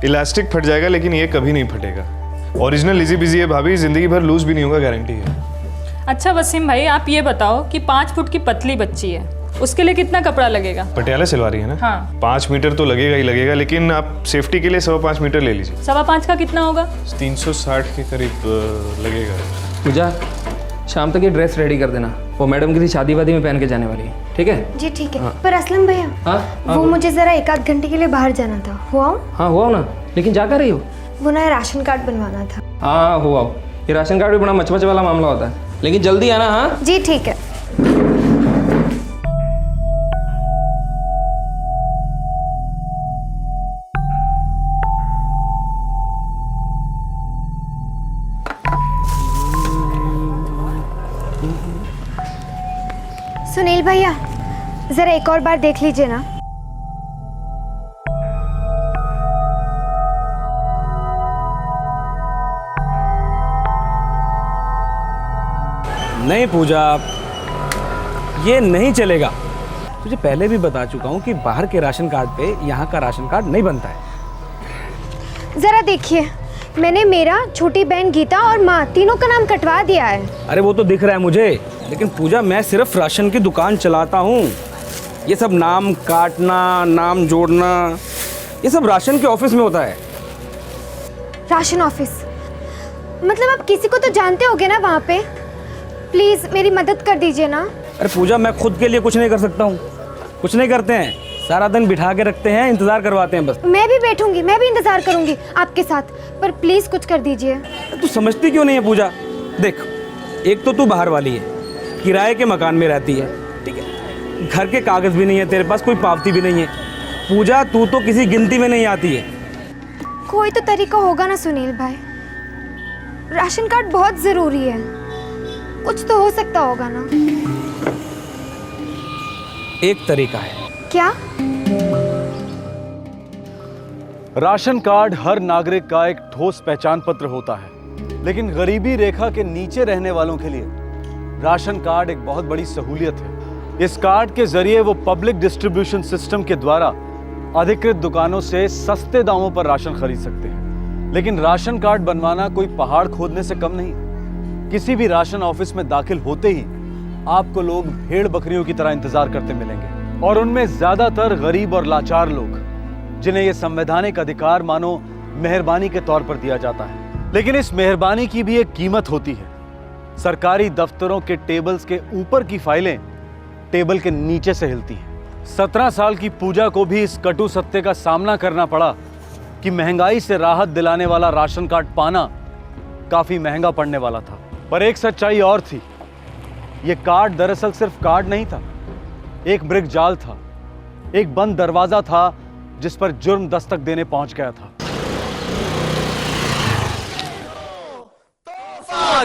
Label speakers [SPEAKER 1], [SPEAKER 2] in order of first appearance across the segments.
[SPEAKER 1] Elastic फट जाएगा लेकिन ये कभी नहीं फटेगा। ओरिजिनल इजी बिजी है भाभी, जिंदगी भर लूज भी नहीं होगा, गारंटी है।
[SPEAKER 2] अच्छा वसीम भाई, आप ये बताओ कि 5 फुट की पतली बच्ची है, उसके लिए कितना कपड़ा लगेगा?
[SPEAKER 1] पटियाला सिलवारी है ना?
[SPEAKER 2] हाँ।
[SPEAKER 1] 5 मीटर तो लगेगा ही लगेगा, लेकिन आप सेफ्टी के लिए 5.25 मीटर ले लीजिए।
[SPEAKER 2] 5.25 का कितना होगा?
[SPEAKER 1] 360 के करीब लगेगा।
[SPEAKER 3] पूजा, शाम तक ये ड्रेस रेडी कर देना, वो मैडम की शादी वादी में पहन के जाने वाली है, ठीक है?
[SPEAKER 4] जी ठीक है। हाँ। पर असलम भैया,
[SPEAKER 3] हाँ
[SPEAKER 4] वो मुझे जरा 1-8 घंटे के लिए बाहर जाना था, हुआ?
[SPEAKER 3] हाँ हुआ ना, लेकिन जा कर रही हो?
[SPEAKER 4] वो नया राशन कार्ड बनवाना था।
[SPEAKER 3] हाँ हुआ। ये राशन कार्ड भी बड़ा मचमच वाला मामला होता है, लेकिन जल्दी आना। हाँ
[SPEAKER 4] जी ठीक है। सुनील भैया, जरा एक और बार देख लीजिए ना।
[SPEAKER 5] नहीं पूजा, ये नहीं चलेगा। तुझे पहले भी बता चुका हूँ कि बाहर के राशन कार्ड पे यहाँ का राशन कार्ड नहीं बनता है।
[SPEAKER 4] जरा देखिए, मैंने मेरा, छोटी बहन गीता और माँ तीनों का नाम कटवा दिया है।
[SPEAKER 5] अरे वो तो दिख रहा है मुझे, लेकिन पूजा मैं सिर्फ राशन की दुकान चलाता हूँ। ये सब नाम काटना, नाम जोड़ना, ये सब राशन के ऑफिस में होता है।
[SPEAKER 4] Ration office? मतलब आप किसी को तो जानते होगे ना वहाँ पे? प्लीज मेरी मदद कर दीजिए ना।
[SPEAKER 5] अरे पूजा, मैं खुद के लिए कुछ नहीं कर सकता हूँ। कुछ नहीं करते हैं, सारा दिन बिठा के रखते हैं, इंतजार करवाते हैं बस।
[SPEAKER 4] मैं भी बैठूंगी, मैं भी इंतजार करूंगी आपके साथ, पर प्लीज कुछ कर दीजिए।
[SPEAKER 5] तू समझती क्यों नहीं है पूजा? देख, एक तो तू बाहर वाली है, किराए के मकान में रहती है, ठीक है? घर के कागज भी नहीं है तेरे पास, कोई पावती भी नहीं है। पूजा, तू तो किसी गिनती में नहीं आती है।
[SPEAKER 4] कोई तो तरीका होगा ना सुनील भाई, राशन कार्ड बहुत जरूरी है, कुछ तो हो सकता होगा ना।
[SPEAKER 5] एक तरीका है।
[SPEAKER 4] क्या?
[SPEAKER 6] राशन कार्ड हर नागरिक का एक ठोस पहचान पत्र होता है, लेकिन गरीबी रेखा के नीचे रहने वालों के लिए राशन कार्ड एक बहुत बड़ी सहूलियत है। इस कार्ड के जरिए वो पब्लिक डिस्ट्रीब्यूशन सिस्टम के द्वारा अधिकृत दुकानों से सस्ते दामों पर राशन खरीद सकते हैं। लेकिन राशन कार्ड बनवाना कोई पहाड़ खोदने से कम नहीं। किसी भी राशन ऑफिस में दाखिल होते ही आपको लोग भेड़ बकरियों की तरह इंतजार करते मिलेंगे, और उनमें ज्यादातर गरीब और लाचार लोग, जिन्हें यह संवैधानिक अधिकार मानो मेहरबानी के तौर पर दिया जाता है। लेकिन इस मेहरबानी की भी एक कीमत होती है। सरकारी दफ्तरों के टेबल्स के ऊपर की फाइलें टेबल के नीचे से हिलती हैं। 17 साल की पूजा को भी इस कटु सत्य का सामना करना पड़ा कि महंगाई से राहत दिलाने वाला राशन कार्ड पाना काफी महंगा पड़ने वाला था। पर एक सच्चाई और थी, यह कार्ड दरअसल सिर्फ कार्ड नहीं था, एक ब्रिक जाल था, एक बंद दरवाजा था जिस पर जुर्म दस्तक देने पहुंच गया था।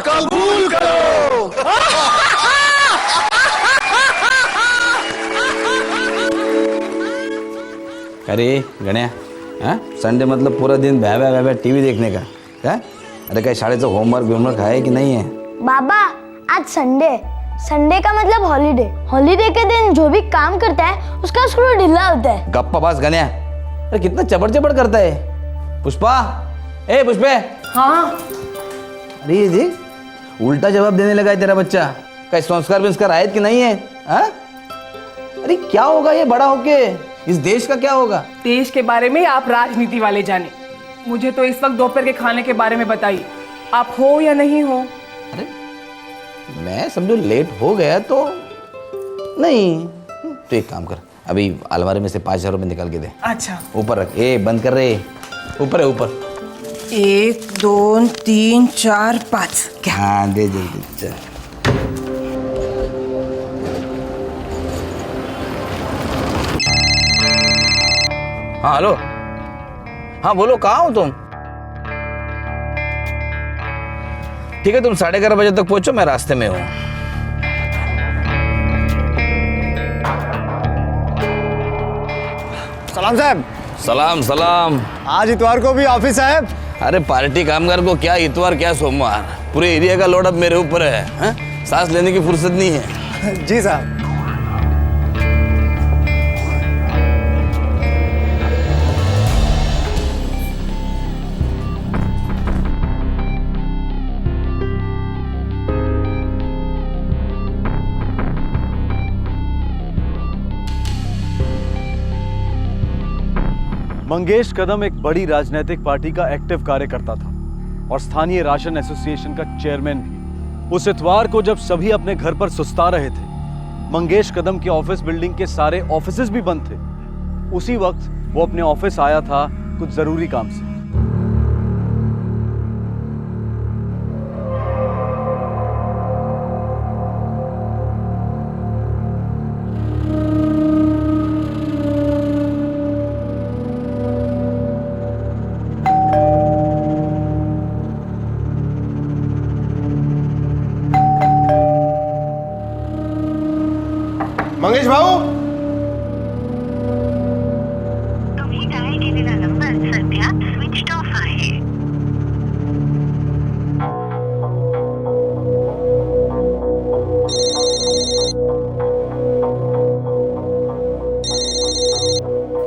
[SPEAKER 7] कबूल करो।
[SPEAKER 8] अरे गण्या, संडे मतलब पूरा दिन भ्या भ्या टीवी देखने का क्या? अरे काही शाळेचं होमवर्क आहे कि नहीं है?
[SPEAKER 9] बाबा आज संडे का मतलब हॉलीडे के दिन जो भी काम करता है उसका स्क्रू ढीला होता है।
[SPEAKER 8] गप्पा बास गण्या, अरे कितना चबड़ करता है। पुष्पा, ए पुष्पे।
[SPEAKER 9] हाँ।
[SPEAKER 8] अरे ये जी उल्टा जवाब देने लगा है तेरा बच्चा। कई संस्कार आए कि नहीं है? अरे क्या होगा ये बड़ा होके? इस देश का क्या होगा?
[SPEAKER 10] देश के बारे में आप राजनीति वाले जाने, मुझे तो इस वक्त दोपहर के खाने के बारे में बताइए, आप हो या नहीं हो?
[SPEAKER 8] अरे मैं समझो लेट हो गया तो नहीं, तो एक काम कर, अभी अलमारी में से 5,000 रुपये निकाल के दे।
[SPEAKER 10] अच्छा।
[SPEAKER 8] ऊपर रख, ए बंद कर रहे, ऊपर है ऊपर।
[SPEAKER 10] 1 2 3 4 5।
[SPEAKER 8] क्या? हाँ दे जल्दी चल। हाँ हेलो, हाँ बोलो, कहाँ हो तुम? ठीक है, तुम 11:30 बजे तक पहुंचो, मैं रास्ते में हूँ।
[SPEAKER 7] सलाम साहब।
[SPEAKER 8] सलाम सलाम।
[SPEAKER 7] आज इतवार को भी ऑफिस है?
[SPEAKER 8] अरे पार्टी कामगार को क्या इतवार क्या सोमवार, पूरे एरिया का लोड अब मेरे ऊपर है, हाँ? सांस लेने की फुर्सत नहीं है।
[SPEAKER 7] जी साहब।
[SPEAKER 6] मंगेश कदम एक बड़ी राजनीतिक पार्टी का एक्टिव कार्यकर्ता था और स्थानीय राशन एसोसिएशन का चेयरमैन भी। उस इतवार को जब सभी अपने घर पर सुस्ता रहे थे, मंगेश कदम के ऑफिस बिल्डिंग के सारे ऑफिसेज भी बंद थे। उसी वक्त वो अपने ऑफिस आया था कुछ जरूरी काम से।
[SPEAKER 1] मंगेश भाऊ,
[SPEAKER 11] तुम्ही डायल केलेला नंबर सध्या स्विच ऑफ आहे।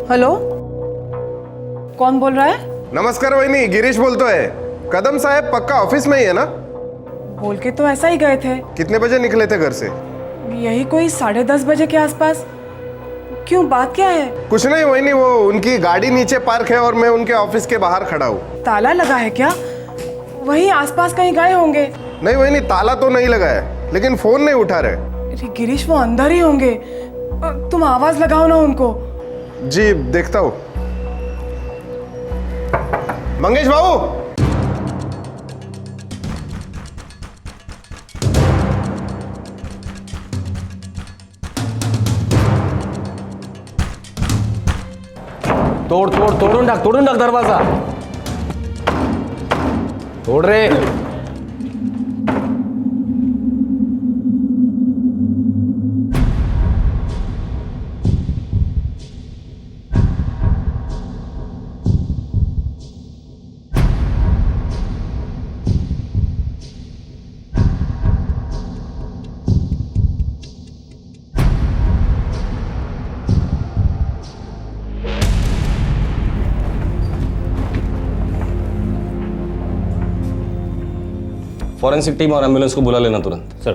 [SPEAKER 10] हेलो, कौन बोल रहा है?
[SPEAKER 12] नमस्कार वहिनी, गिरीश बोलतोय। कदम साहेब पक्का ऑफिस में ही है ना?
[SPEAKER 10] बोल के तो ऐसा ही गए थे।
[SPEAKER 12] कितने बजे निकले थे घर से?
[SPEAKER 10] यही कोई 10:30 बजे के आसपास। क्यों, बात क्या है?
[SPEAKER 12] कुछ नहीं वहिनी, वो उनकी गाड़ी नीचे पार्क है और मैं उनके ऑफिस के बाहर खड़ा हूँ।
[SPEAKER 10] ताला लगा है क्या? वहीं आसपास कहीं गए होंगे।
[SPEAKER 12] नहीं वहिनी, ताला तो नहीं लगा है, लेकिन फोन नहीं उठा रहे।
[SPEAKER 10] अरे गिरीश, वो अंदर ही होंगे। तुम आवाज लगाओ ना उनको।
[SPEAKER 12] जी देखता हूँ। मंगेश भाऊ,
[SPEAKER 8] तोडून टाक दरवाजा, तोड रे।
[SPEAKER 13] फॉरेंसिक टीम और एम्बुलेंस को बुला लेना तुरंत। सर,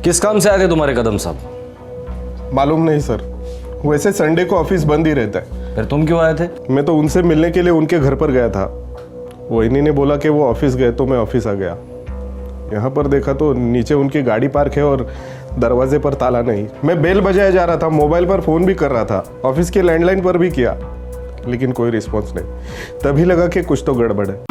[SPEAKER 13] किस काम से आए थे तुम्हारे कदम साहब?
[SPEAKER 12] मालूम नहीं सर, वैसे संडे को ऑफिस बंद ही रहता है।
[SPEAKER 13] फिर तुम क्यों आए थे?
[SPEAKER 12] मैं तो उनसे मिलने के लिए उनके घर पर गया था। वहिनी ने बोला कि वो ऑफिस गए तो मैं ऑफिस आ गया। यहाँ पर देखा तो नीचे उनकी गाड़ी पार्क है और दरवाजे पर ताला नहीं। मैं बेल बजाया जा रहा था, मोबाइल पर फोन भी कर रहा था, ऑफिस के लैंडलाइन पर भी किया, लेकिन कोई रिस्पॉन्स नहीं। तभी लगा कि कुछ तो गड़बड़ है।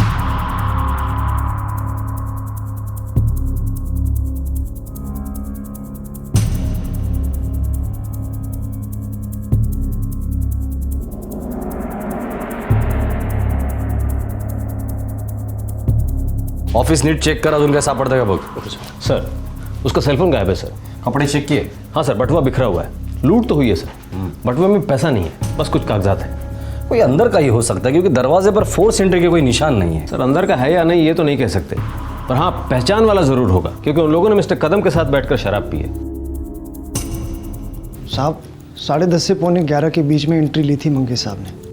[SPEAKER 13] ऑफिस नीट चेक करा, अजून काय सापडतं का बघ।
[SPEAKER 14] सर, उसका सेलफोन गायब है सर।
[SPEAKER 13] कपड़े चेक किए?
[SPEAKER 14] हाँ सर, बटुआ बिखरा हुआ है। लूट तो हुई है सर, बटुआ में पैसा नहीं है, बस कुछ कागजात है।
[SPEAKER 13] कोई अंदर का ही हो सकता है, क्योंकि दरवाजे पर फोर्स एंट्री के कोई निशान नहीं है।
[SPEAKER 14] सर, अंदर का है या नहीं ये तो नहीं कह सकते, पर हाँ पहचान वाला जरूर होगा, क्योंकि उन लोगों ने मिस्टर कदम के साथ बैठकर शराब पी है।
[SPEAKER 15] साहब, 10:30 से 11:15 के बीच में एंट्री ली थी मंगेश साहब ने।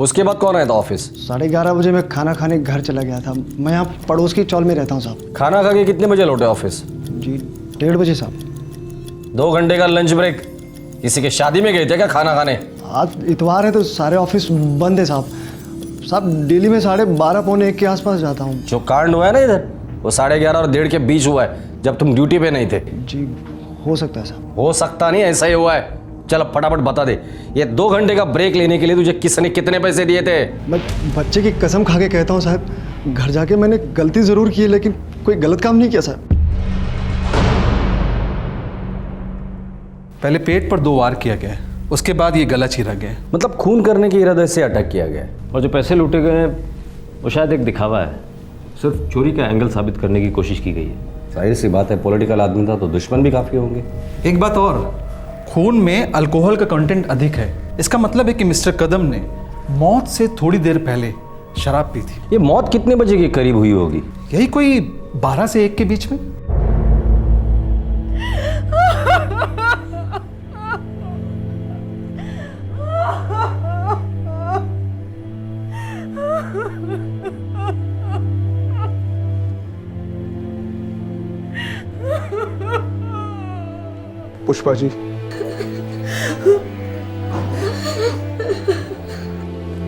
[SPEAKER 13] उसके बाद कौन आया था ऑफिस?
[SPEAKER 15] 11:30 बजे मैं खाना खाने घर चला गया था। मैं यहाँ पड़ोस की चौल में रहता हूँ साहब।
[SPEAKER 13] खाना खा के कितने बजे लौटे ऑफिस?
[SPEAKER 15] जी 1:30 बजे साहब।
[SPEAKER 13] 2 घंटे का लंच ब्रेक। किसी के शादी में गए थे क्या खाना खाने?
[SPEAKER 15] आज इतवार है तो सारे ऑफिस बंद है साहब। साहब डेली में 12:30 पौने 1 के आसपास जाता हूँ।
[SPEAKER 13] जो कांड हुआ है ना इधर, वो 11:30 और 1:30 के बीच हुआ है, जब तुम ड्यूटी पे नहीं थे।
[SPEAKER 15] जी हो सकता है साहब।
[SPEAKER 13] हो सकता नहीं, ऐसा ही हुआ है। चल अब फटाफट बता दे, ये 2 घंटे का ब्रेक लेने के लिए तुझे किसने कितने पैसे दिए थे?
[SPEAKER 15] मैं बच्चे की कसम खा के कहता हूँ साहब, घर जाके मैंने गलती जरूर की है, लेकिन कोई गलत काम नहीं किया साहब।
[SPEAKER 6] पहले पेट पर 2 वार किया गया, उसके बाद ये गला चीरा गया।
[SPEAKER 13] मतलब खून करने के इरादे से अटैक किया गया है।
[SPEAKER 14] और जो पैसे लूटे गए हैं वो शायद एक दिखावा है, सिर्फ चोरी का एंगल साबित करने की कोशिश की गई है।
[SPEAKER 13] जाहिर सी बात है, पॉलिटिकल आदमी था तो दुश्मन भी काफ़ी होंगे।
[SPEAKER 16] एक बात और, खून में अल्कोहल का कंटेंट अधिक है। इसका मतलब है कि मिस्टर कदम ने मौत से थोड़ी देर पहले शराब पी थी।
[SPEAKER 13] ये मौत कितने बजे के करीब हुई होगी?
[SPEAKER 16] यही कोई 12 से 1 के बीच में।
[SPEAKER 12] पुष्पा जी,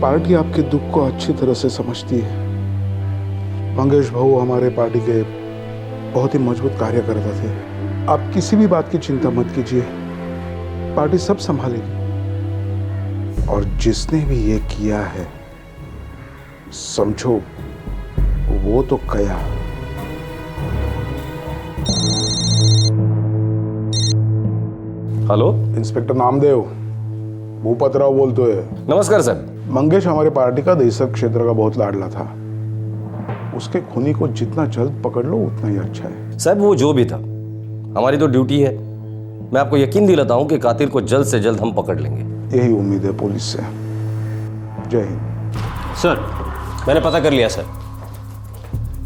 [SPEAKER 12] पार्टी आपके दुख को अच्छी तरह से समझती है। मंगेश भाऊ हमारे पार्टी के बहुत ही मजबूत कार्यकर्ता थे। आप किसी भी बात की चिंता मत कीजिए, पार्टी सब संभालेगी। और जिसने भी ये किया है, समझो वो तो कया।
[SPEAKER 13] हेलो,
[SPEAKER 12] इंस्पेक्टर नामदेव, भूपतराव बोलते हैं।
[SPEAKER 13] नमस्कार सर।
[SPEAKER 12] मंगेश हमारे पार्टी का दहिसर क्षेत्र का बहुत लाडला था। उसके खूनी को जितना जल्द पकड़ लो उतना ही अच्छा है।
[SPEAKER 13] साहब वो जो भी था, हमारी तो ड्यूटी है। मैं आपको यकीन दिलाता हूं कि कातिल को जल्द से जल्द हम पकड़ लेंगे।
[SPEAKER 12] यही उम्मीद है पुलिस से। जय हिंद।
[SPEAKER 14] सर, मैंने पता कर लिया सर।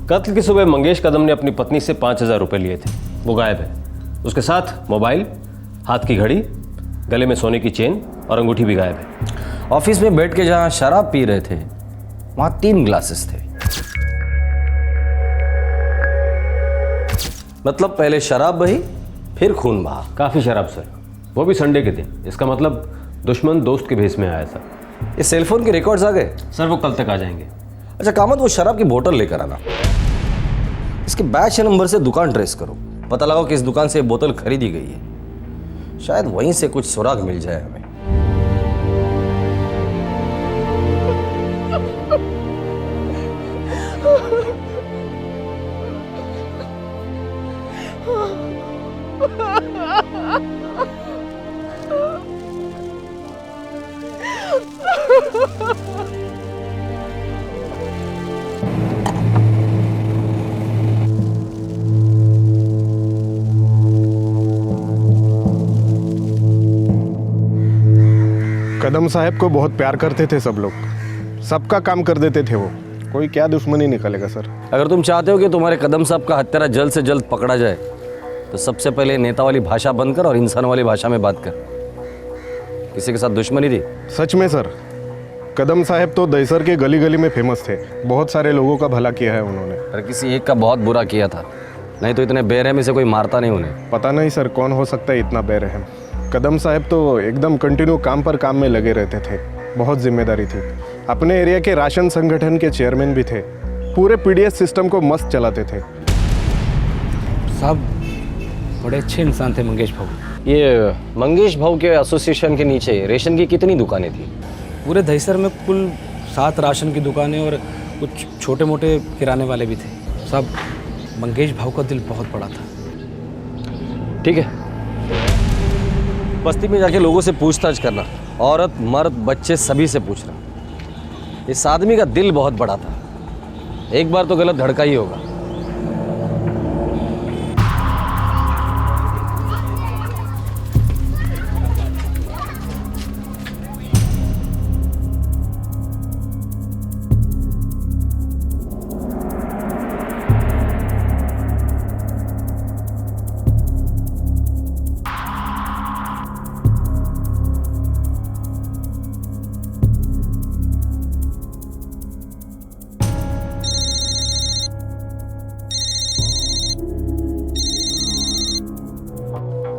[SPEAKER 14] कत्ल की सुबह मंगेश कदम ने अपनी पत्नी से 5,000 रुपये लिए थे। वो गायब है। उसके साथ मोबाइल, हाथ की घड़ी, गले में सोने की चेन और अंगूठी भी गायब है।
[SPEAKER 13] ऑफिस में बैठ के जहां शराब पी रहे थे, वहां 3 ग्लासेस थे। मतलब पहले शराब बही, फिर खून बहा।
[SPEAKER 14] काफ़ी शराब सर, वो भी संडे के दिन। इसका मतलब दुश्मन दोस्त के भेस में आया सर।
[SPEAKER 13] ये सेलफोन के रिकॉर्ड्स आ गए?
[SPEAKER 14] सर वो कल तक आ जाएंगे।
[SPEAKER 13] अच्छा कामत, वो शराब की बोतल लेकर आना। इसके बैच नंबर से दुकान ट्रेस करो, पता लगाओ कि इस दुकान से बोतल खरीदी गई है। शायद वहीं से कुछ सुराग मिल जाए हमें।
[SPEAKER 12] कदम साहब को बहुत प्यार करते थे सब लोग, सबका काम कर देते थे वो। कोई क्या दुश्मनी निकलेगा सर।
[SPEAKER 13] अगर तुम चाहते हो कि तुम्हारे कदम साहब का हत्यारा जल्द से जल्द पकड़ा जाए, तो सबसे पहले नेता वाली भाषा बंद कर और इंसान वाली भाषा में बात कर। किसी के साथ दुश्मनी थी?
[SPEAKER 12] सच में सर, कदम साहब तो दहिसर के गली गली में फेमस थे। बहुत सारे लोगों का भला किया है उन्होंने।
[SPEAKER 13] अरे किसी एक का बहुत बुरा किया था, नहीं तो इतने बेरहमी से कोई मारता नहीं उन्हें।
[SPEAKER 12] पता नहीं सर कौन हो सकता है इतना बेरहम। कदम साहब तो एकदम कंटिन्यू काम पर काम में लगे रहते थे। बहुत जिम्मेदारी थी। अपने एरिया के राशन संगठन के चेयरमैन भी थे। पूरे पीडीएस सिस्टम को मस्त चलाते थे।
[SPEAKER 5] साहब बड़े अच्छे इंसान थे मंगेश भाऊ।
[SPEAKER 13] ये मंगेश भाऊ के एसोसिएशन के नीचे रेशन की कितनी दुकानें थी?
[SPEAKER 5] पूरे दहिसर में कुल 7 राशन की दुकानें और कुछ छोटे मोटे किराने वाले भी थे। साहब मंगेश भाऊ का दिल बहुत बड़ा था।
[SPEAKER 13] ठीक है, बस्ती में जाके लोगों से पूछताछ करना, औरत मर्द बच्चे सभी से पूछना। इस आदमी का दिल बहुत बड़ा था, एक बार तो गलत धड़का ही होगा।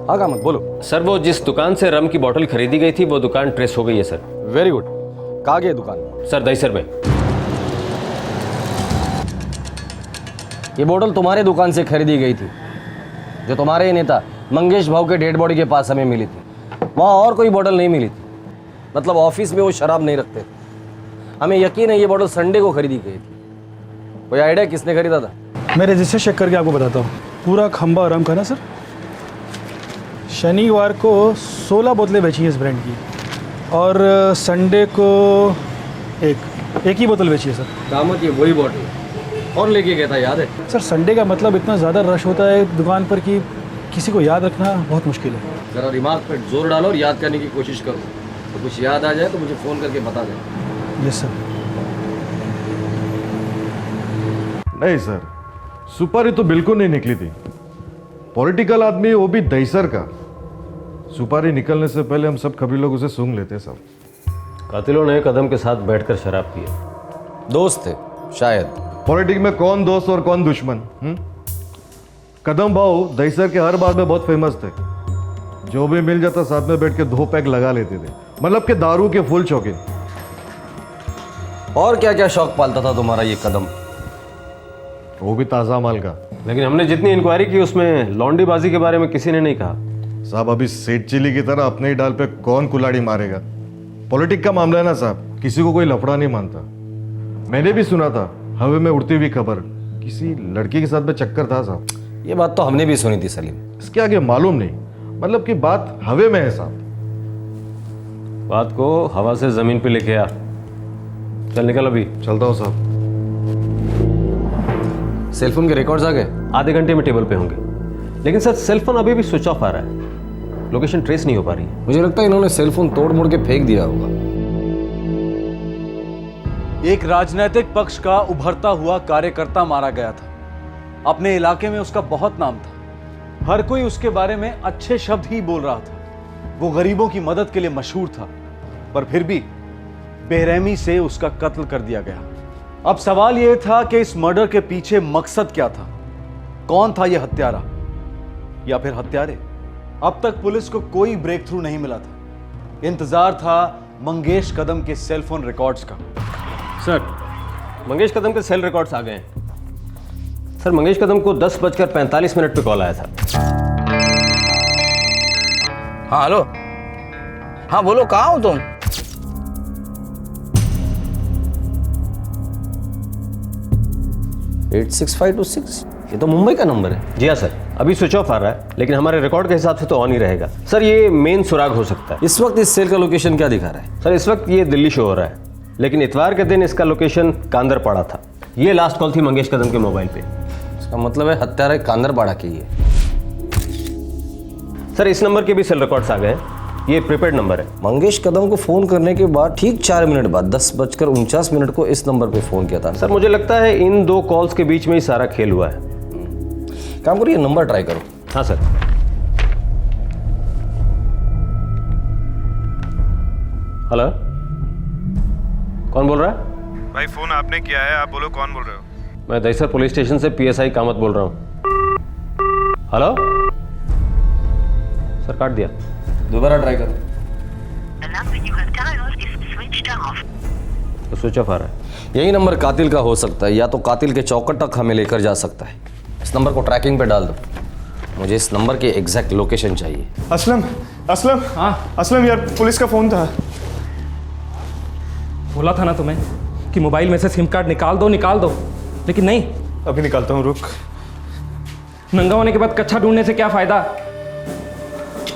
[SPEAKER 13] हाँ कामत बोलो।
[SPEAKER 14] सर वो जिस दुकान से रम की बोतल खरीदी गई थी वो दुकान ट्रेस हो गई है सर।
[SPEAKER 13] Very good. कहाँ गई दुकान?
[SPEAKER 14] सर दहिसर में।
[SPEAKER 13] ये बोतल तुम्हारे दुकान से खरीदी गई थी, जो तुम्हारे ही नेता मंगेश भाऊ के डेड बॉडी के पास हमें मिली थी। वहाँ और कोई बोतल नहीं मिली थी। मतलब ऑफिस में वो शराब नहीं रखते थे। हमें यकीन है ये बोतल संडे को खरीदी गई थी। कोई आइडिया किसने खरीदा था?
[SPEAKER 15] मैं रजिस्टर चेक करके आपको बताता हूँ। पूरा खंबा आराम का ना सर। शनिवार को 16 बोतलें बेची हैं इस ब्रांड की, और संडे को एक ही बोतल बेची है सर।
[SPEAKER 13] दामत ये वही बोतल, कौन लेके गया था, याद है?
[SPEAKER 16] सर संडे का मतलब इतना ज़्यादा रश होता है दुकान पर कि किसी को याद रखना बहुत मुश्किल है।
[SPEAKER 13] जरा दिमाग पर जोर डालो और याद करने की कोशिश करो। तो कुछ याद आ जाए तो मुझे फ़ोन करके बता देना।
[SPEAKER 16] Yes sir.
[SPEAKER 17] नहीं सर, सुपारी तो बिल्कुल नहीं निकली थी। पॉलिटिकल आदमी, वो भी दहीसर का। सुपारी निकलने से पहले हम सब खबरी लोग उसे सूंघ लेते सब।
[SPEAKER 14] कातिलों ने कदम के साथ बैठकर शराब पी।
[SPEAKER 13] दोस्त थे शायद।
[SPEAKER 17] पॉलिटिक्स में कौन दोस्त और कौन दुश्मन? कदम भाऊ दहीसर के हर बात में बहुत फेमस थे। जो भी मिल जाता साथ में बैठ के 2 पैक लगा लेते थे, मतलब कि दारू के फुल शौकीन।
[SPEAKER 13] और क्या क्या शौक पालता था तुम्हारा ये कदम?
[SPEAKER 17] वो भी ताज़ा माल का।
[SPEAKER 14] लेकिन हमने जितनी इंक्वायरी की उसमें लौंडीबाजी के बारे में किसी ने नहीं कहा।
[SPEAKER 17] साहब अभी सेठ चिली की तरह अपने ही डाल पे कौन कुलाड़ी मारेगा? पॉलिटिक्स का मामला है ना साहब, किसी को कोई लफड़ा नहीं मानता। मैंने भी सुना था हवा में उड़ती हुई खबर, किसी लड़की के साथ में चक्कर था साहब।
[SPEAKER 13] ये बात तो हमने भी सुनी थी सलीम।
[SPEAKER 17] इसके आगे मालूम नहीं, मतलब कि बात हवे में है साहब।
[SPEAKER 14] बात को हवा से जमीन पे लेके आ। चल निकल, अभी
[SPEAKER 17] चलता हूँ साहब।
[SPEAKER 13] सेलफोन के रिकॉर्ड्स आ गए?
[SPEAKER 14] आधे घंटे में टेबल पे होंगे। लेकिन सर सेलफोन अभी भी स्विच ऑफ आ रहा है, लोकेशन ट्रेस नहीं हो पा रही है।
[SPEAKER 13] मुझे लगता है इन्होंने सेलफोन तोड़ मोड़ के फेंक दिया होगा।
[SPEAKER 6] एक राजनीतिक पक्ष का उभरता हुआ कार्यकर्ता मारा गया था। अपने इलाके में उसका बहुत नाम था। हर कोई उसके बारे में अच्छे शब्द ही बोल रहा था। वो गरीबों की मदद के लिए मशहूर था, पर फिर भी बेरहमी से उसका कत्ल कर दिया गया। अब सवाल यह था कि इस मर्डर के पीछे मकसद क्या था? कौन था यह हत्यारा या फिर हत्यारे? अब तक पुलिस को कोई ब्रेक थ्रू नहीं मिला था। इंतजार था मंगेश कदम के सेलफोन रिकॉर्ड्स का।
[SPEAKER 14] सर मंगेश कदम के सेल रिकॉर्ड्स आ गए हैं। सर मंगेश कदम को 10:45 पे कॉल आया था।
[SPEAKER 8] हाँ हेलो, हाँ बोलो, कहाँ हो तुम?
[SPEAKER 13] एट 6526, ये तो मुंबई का नंबर है।
[SPEAKER 14] जी हाँ सर, अभी स्विच ऑफ आ रहा है, लेकिन हमारे रिकॉर्ड के हिसाब से तो ऑन ही रहेगा। सर ये मेन सुराग हो सकता है।
[SPEAKER 13] इस वक्त इस सेल का लोकेशन क्या दिखा रहा है?
[SPEAKER 14] सर इस वक्त ये दिल्ली शो हो रहा है, लेकिन इतवार के दिन इसका लोकेशन कांदरपाड़ा था। ये लास्ट कॉल थी मंगेश कदम के मोबाइल पे।
[SPEAKER 13] इसका मतलब है हत्यारा कांदरपाड़ा की है।
[SPEAKER 14] सर इस नंबर के भी सेल रिकॉर्ड्स आ गए हैं। ये प्रीपेड नंबर है।
[SPEAKER 13] मंगेश कदम को फोन करने के बाद ठीक 4 मिनट बाद 10:49 को इस नंबर पे फोन किया था।
[SPEAKER 14] सर मुझे लगता है इन 2 कॉल्स के बीच में ही सारा खेल हुआ है।
[SPEAKER 13] काम करो, ये नंबर ट्राई करो।
[SPEAKER 14] हाँ सर। हेलो, कौन बोल रहा है?
[SPEAKER 1] भाई फोन आपने किया है, आप बोलो कौन बोल रहे हो?
[SPEAKER 14] मैं दहीसर पुलिस स्टेशन से PSI कामत बोल रहा हूँ। हेलो सर, काट दिया।
[SPEAKER 13] दोबारा ट्राई करो।
[SPEAKER 14] तो स्विच ऑफ आ रहा है।
[SPEAKER 13] यही नंबर कातिल का हो सकता है, या तो कातिल के चौकट तक हमें लेकर जा सकता है। इस नंबर को ट्रैकिंग पे डाल दो। मुझे इस नंबर की एग्जैक्ट लोकेशन चाहिए।
[SPEAKER 1] असलम, असलम, हाँ असलम यार, पुलिस का फोन था।
[SPEAKER 3] बोला था ना तुम्हें कि मोबाइल में से सिम कार्ड निकाल दो, लेकिन नहीं।
[SPEAKER 1] अभी निकालता हूँ, रुक।
[SPEAKER 3] नंगा होने के बाद कच्चा ढूंढने से क्या फायदा?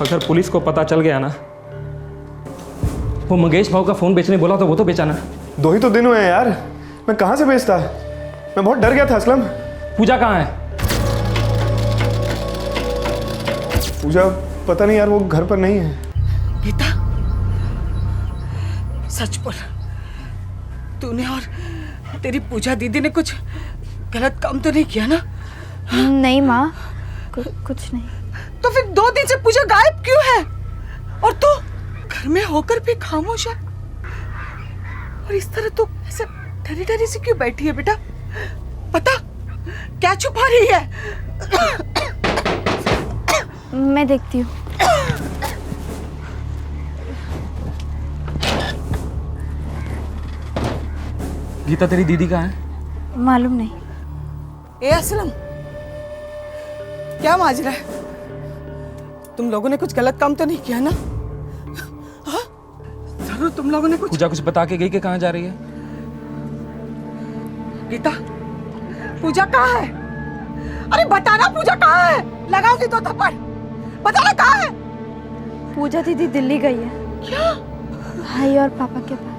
[SPEAKER 3] अगर पुलिस को पता चल गया ना, वो मंगेश भाव का फोन बेचने बोला तो वो तो बेचा ना।
[SPEAKER 1] 2 ही तो दिन हुए हैं यार, मैं कहाँ से बेचता? मैं बहुत डर गया था असलम।
[SPEAKER 3] पूजा कहाँ है?
[SPEAKER 1] पूजा पता नहीं यार, वो घर पर नहीं है।
[SPEAKER 10] गीता, सच बोल, तूने और तेरी पूजा दीदी ने कुछ गलत काम तो नहीं किया ना?
[SPEAKER 4] नहीं माँ, कुछ नहीं।
[SPEAKER 10] तो फिर 2 दिन से पूजा गायब क्यों है? और तू घर में होकर भी खामोश है? और इस तरह तू ऐसे डरी डरी से क्यों बैठी है बेटा? पता क्या छुपा रही है?
[SPEAKER 4] मैं देखती हूँ।
[SPEAKER 3] गीता तेरी दीदी कहाँ है?
[SPEAKER 4] मालूम नहीं।
[SPEAKER 10] ए असलम, क्या माजरा है? तुम लोगों ने कुछ गलत काम तो नहीं किया ना? हाँ? जरूर तुम लोगों ने
[SPEAKER 3] पूजा कुछ बता के गई कि कहाँ जा रही है?
[SPEAKER 10] गीता, पूजा कहाँ है? अरे बताना, पूजा कहाँ है? लगाओगी तो थप्पड़। बताना कहाँ है?
[SPEAKER 4] पूजा दीदी दिल्ली गई है।
[SPEAKER 10] क्या?
[SPEAKER 4] भाई और पापा के पास।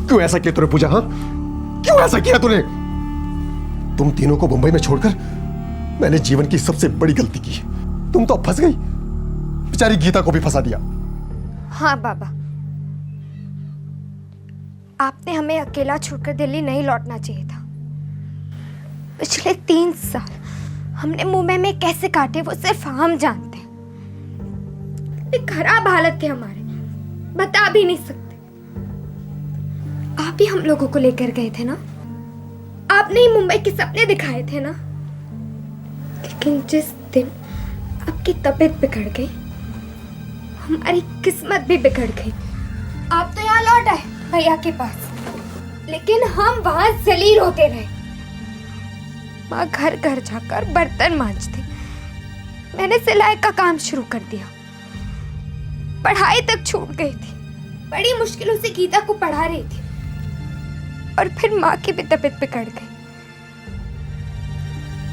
[SPEAKER 18] क्यों ऐसा किया तूने पूजा? हाँ, क्यों ऐसा किया तूने? तुम तीनों को मुंबई में छोड़कर मैंने जीवन की सबसे बड़ी गलती की। तुम तो अब फंस गई, बेचारी गीता को भी फंसा दिया।
[SPEAKER 4] हाँ बाबा, आपने हमें अकेला छोड़कर दिल्ली नहीं लौटना चाहिए था। पिछले 3 साल हमने मुंबई में कैसे काटे वो सिर्फ हम जानते हैं। एक खराब हालत थे हमारे, बता भी नहीं सकते। आप ही हम लोगों को लेकर गए थे ना, आपने ही मुंबई के सपने दिखाए थे ना। लेकिन जिस दिन आपकी तबीयत बिगड़ गई, हमारी किस्मत भी बिगड़ गई। आप तो यहाँ लौट आए भैया के पास, लेकिन हम वहां जलील होते रहे। माँ घर घर जाकर बर्तन मांजती, मैंने सिलाई का काम शुरू कर दिया। पढ़ाई तक छूट गई थी, बड़ी मुश्किलों से गीता को पढ़ा रही थी, और फिर माँ की भी तबीयत बिगड़ गई।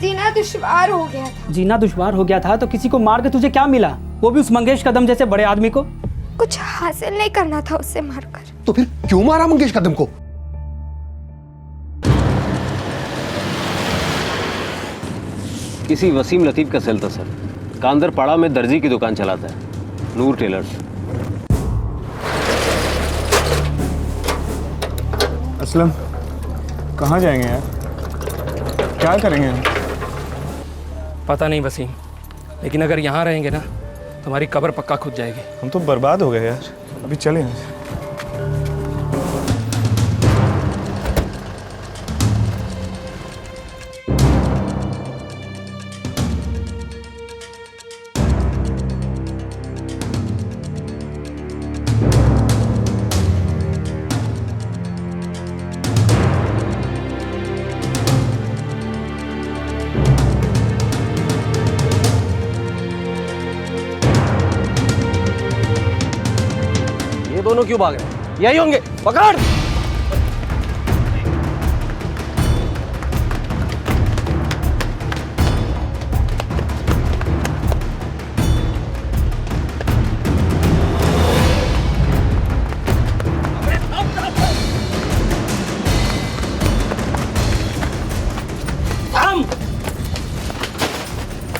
[SPEAKER 4] जीना दुश्वार हो गया था।
[SPEAKER 5] जीना दुश्वार हो गया था तो किसी को मार के तुझे क्या मिला? वो भी उस मंगेश कदम जैसे बड़े आदमी को।
[SPEAKER 4] कुछ हासिल नहीं करना था उससे मारकर।
[SPEAKER 18] तो फिर क्यों मारा मंगेश कदम को?
[SPEAKER 14] किसी वसीम लतीफ का सेल था सर। कांदर पाड़ा में दर्जी की दुकान चलाता है, नूर टेलर्स।
[SPEAKER 1] असलम, कहाँ जाएंगे यार? क्या करेंगे हम?
[SPEAKER 3] पता नहीं वसीम, लेकिन अगर यहाँ रहेंगे ना तो हमारी कब्र पक्का खुद जाएगी।
[SPEAKER 1] हम तो बर्बाद हो गए यार, अभी चले यहाँ से।
[SPEAKER 13] दोनों क्यों भाग रहे हैं? यही होंगे, पकड़।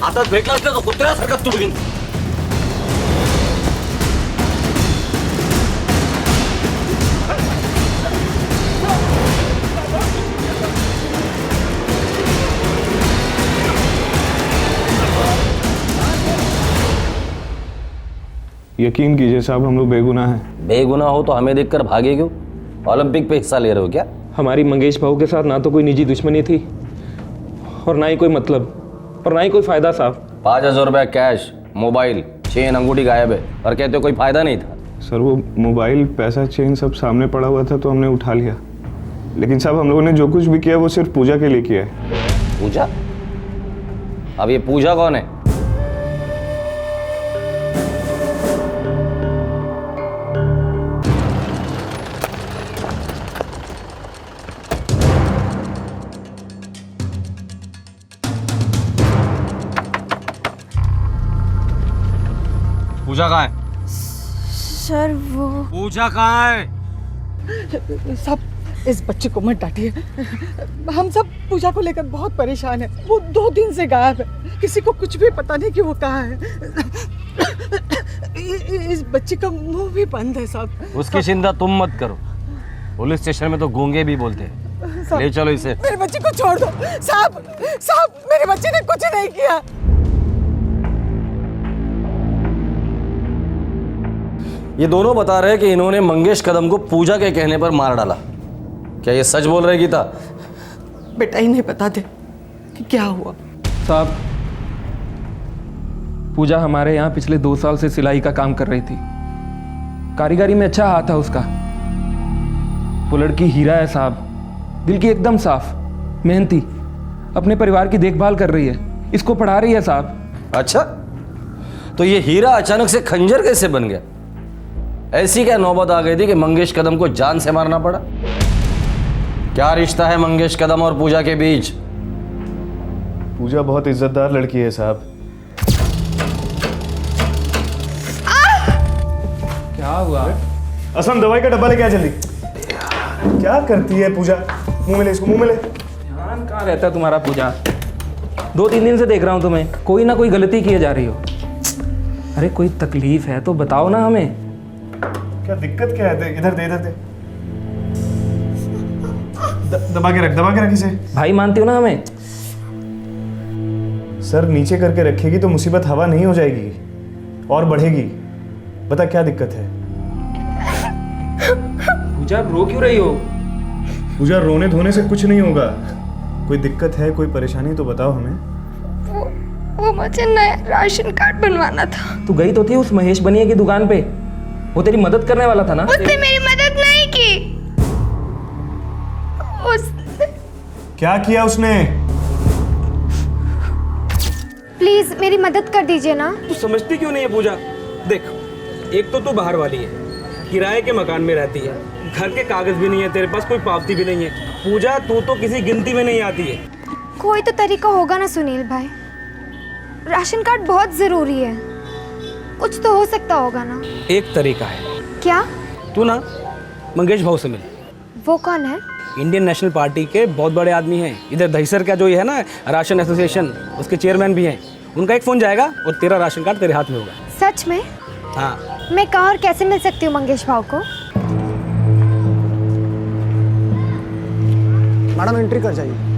[SPEAKER 13] हातात भेटला असल्या तर कुत्र्यासारखं तुडवीन।
[SPEAKER 1] यकीन कीजिए साहब, हम लोग बेगुनाह हैं।
[SPEAKER 13] बेगुनाह हो तो हमें देखकर भागे क्यों? ओलंपिक पे हिस्सा ले रहे हो क्या?
[SPEAKER 3] हमारी मंगेश भाऊ के साथ ना तो कोई निजी दुश्मनी थी और ना ही कोई मतलब और ना ही कोई फायदा साहब।
[SPEAKER 13] 5,000 रुपया कैश, मोबाइल, चेन, अंगूठी गायब है और कहते हो कोई फायदा नहीं था।
[SPEAKER 1] सर वो मोबाइल, पैसा, चेन सब सामने पड़ा हुआ था तो हमने उठा लिया। लेकिन साहब हम लोगों ने जो कुछ भी किया वो सिर्फ पूजा के लिए किया है।
[SPEAKER 13] पूजा? अब ये पूजा कौन है? पूजा कहाँ है?
[SPEAKER 10] सर वो
[SPEAKER 13] पूजा कहाँ है?
[SPEAKER 10] सब इस बच्चे को मत डांटिए। हम सब पूजा को लेकर बहुत परेशान हैं। वो 2 दिन से गायब है, किसी को कुछ भी पता नहीं कि वो कहाँ है। इस बच्चे का मुंह भी बंद है साहब।
[SPEAKER 13] उसकी चिंता तुम मत करो, पुलिस स्टेशन में तो गूंगे भी बोलते हैं। ले चलो इसे।
[SPEAKER 10] मेरे बच्चे को छोड़ दो साहब। साहब मेरे बच्चे ने कुछ नहीं किया।
[SPEAKER 13] ये दोनों बता रहे हैं कि इन्होंने मंगेश कदम को पूजा के कहने पर मार डाला। क्या ये सच बोल रहे गीता?
[SPEAKER 10] बेटा इन्हें बता दे कि क्या हुआ।
[SPEAKER 3] साहब पूजा हमारे यहाँ पिछले 2 साल से सिलाई का काम कर रही थी। कारीगरी में अच्छा हाथ है उसका। वो लड़की हीरा है साहब, दिल की एकदम साफ, मेहनती, अपने परिवार की देखभाल कर रही है, इसको पढ़ा रही है साहब।
[SPEAKER 13] अच्छा, तो ये हीरा अचानक से खंजर कैसे बन गया? ऐसी क्या नौबत आ गई थी कि मंगेश कदम को जान से मारना पड़ा? क्या रिश्ता है मंगेश कदम और पूजा के बीच?
[SPEAKER 1] पूजा बहुत इज्जतदार लड़की है साहब।
[SPEAKER 3] क्या हुआ?
[SPEAKER 1] असम दवाई का डब्बा लेके आ जल्दी। क्या करती है पूजा? मुंह में ले इसको, मुंह में ले।
[SPEAKER 3] ध्यान कहाँ रहता है तुम्हारा पूजा? 2-3 दिन से देख रहा हूँ तुम्हें, कोई ना कोई गलती किए जा रही हो। अरे कोई तकलीफ है तो बताओ ना हमें।
[SPEAKER 1] क्या दिक्कत क्या है? इधर दे, इधर दे। दबा के रख इसे।
[SPEAKER 3] भाई मानती हो ना हमें?
[SPEAKER 1] सर नीचे करके रखेगी तो मुसीबत हवा नहीं हो जाएगी और बढ़ेगी। बता क्या दिक्कत है?
[SPEAKER 3] पूजा रो क्यों रही हो?
[SPEAKER 1] पूजा रोने धोने से कुछ नहीं होगा। कोई दिक्कत है, कोई परेशानी तो बताओ हमें।
[SPEAKER 4] वो मुझे नया राशन कार्ड बनवाना था।
[SPEAKER 3] तू गई तो थी उस महेश बनिया की दुकान पे, वो तेरी मदद करने वाला था ना?
[SPEAKER 4] उसने मेरी मदद नहीं की। उसने
[SPEAKER 1] क्या किया उसने?
[SPEAKER 4] प्लीज मेरी मदद कर दीजिए ना।
[SPEAKER 5] तू समझती क्यों नहीं है पूजा? देख, एक तो तू बाहर वाली है, किराए के मकान में रहती है, घर के कागज भी नहीं है तेरे पास, कोई पावती भी नहीं है। पूजा तू तो किसी गिनती में नहीं आती है।
[SPEAKER 4] कोई तो तरीका होगा ना सुनील भाई, राशन कार्ड बहुत जरूरी है, कुछ तो हो सकता होगा ना।
[SPEAKER 5] एक तरीका है।
[SPEAKER 4] क्या?
[SPEAKER 5] तू ना मंगेश भाऊ से मिल।
[SPEAKER 4] वो कौन है?
[SPEAKER 5] इंडियन नेशनल पार्टी के बहुत बड़े आदमी हैं। इधर दहीसर का जो ये है ना राशन एसोसिएशन, उसके चेयरमैन भी हैं। उनका एक फ़ोन जाएगा और तेरा राशन कार्ड तेरे हाथ में होगा।
[SPEAKER 4] सच में?
[SPEAKER 5] हाँ।
[SPEAKER 4] मैं कहाँ और कैसे मिल सकती हूँ मंगेश भाव को?
[SPEAKER 15] मैडम एंट्री कर जाइए।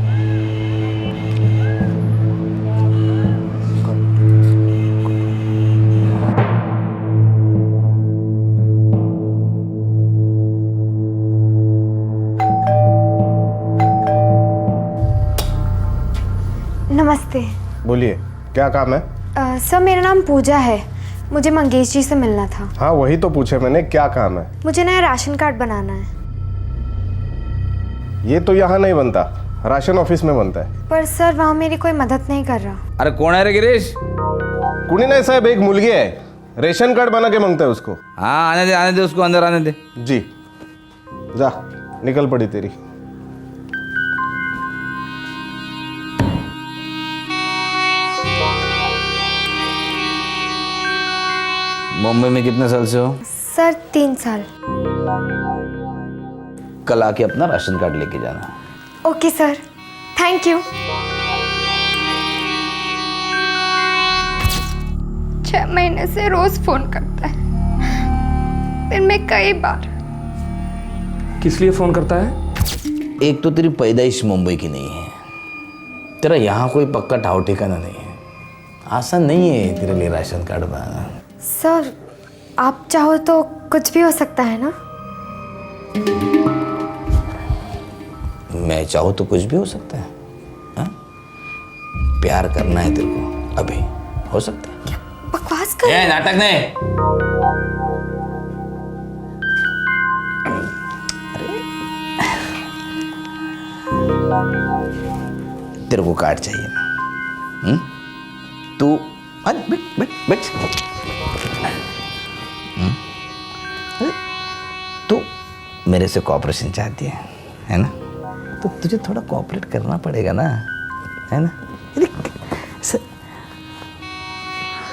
[SPEAKER 4] नमस्ते।
[SPEAKER 12] बोलिए, क्या काम है?
[SPEAKER 4] सर मेरा नाम पूजा है, मुझे मंगेश जी से मिलना था।
[SPEAKER 12] हाँ वही तो पूछे मैंने, क्या काम है?
[SPEAKER 4] मुझे नया राशन कार्ड बनाना है।
[SPEAKER 12] ये तो यहाँ नहीं बनता, राशन ऑफिस में बनता है।
[SPEAKER 4] पर सर वहाँ मेरी कोई मदद नहीं कर रहा।
[SPEAKER 8] अरे कौन है रे गिरीश?
[SPEAKER 12] कुणी नहीं साहब, एक मुलगी है, रेशन कार्ड बना के मांगता है उसको।
[SPEAKER 8] हाँ आने दे उसको, अंदर आने दे।
[SPEAKER 12] जी जा, निकल पड़ी तेरी।
[SPEAKER 8] मुंबई में कितने साल से हो?
[SPEAKER 4] सर 3 साल।
[SPEAKER 8] कल आके अपना राशन कार्ड लेके जाना।
[SPEAKER 4] Okay sir, thank you. 6 महीने से रोज फोन करता है, दिन में कई बार।
[SPEAKER 3] किस लिए फोन करता है?
[SPEAKER 8] एक तो तेरी पैदाइश मुंबई की नहीं है, तेरा यहाँ कोई पक्का ठाव ठिकाना नहीं है, आसान नहीं है तेरे लिए राशन कार्ड बनाना।
[SPEAKER 4] सर आप चाहो तो कुछ भी हो सकता है ना?
[SPEAKER 8] मैं चाहूँ तो कुछ भी हो सकता है। हा? प्यार करना है तेरे को, अभी हो सकता है।
[SPEAKER 4] बकवास कर।
[SPEAKER 8] ये नाटक नहीं। तेरे को कार्ड चाहिए ना? तू बैठ बैठ बैठ। तू मेरे से कोऑपरेशन चाहती है ना? तो तुझे थोड़ा कोऑपरेट करना पड़ेगा ना, है ना?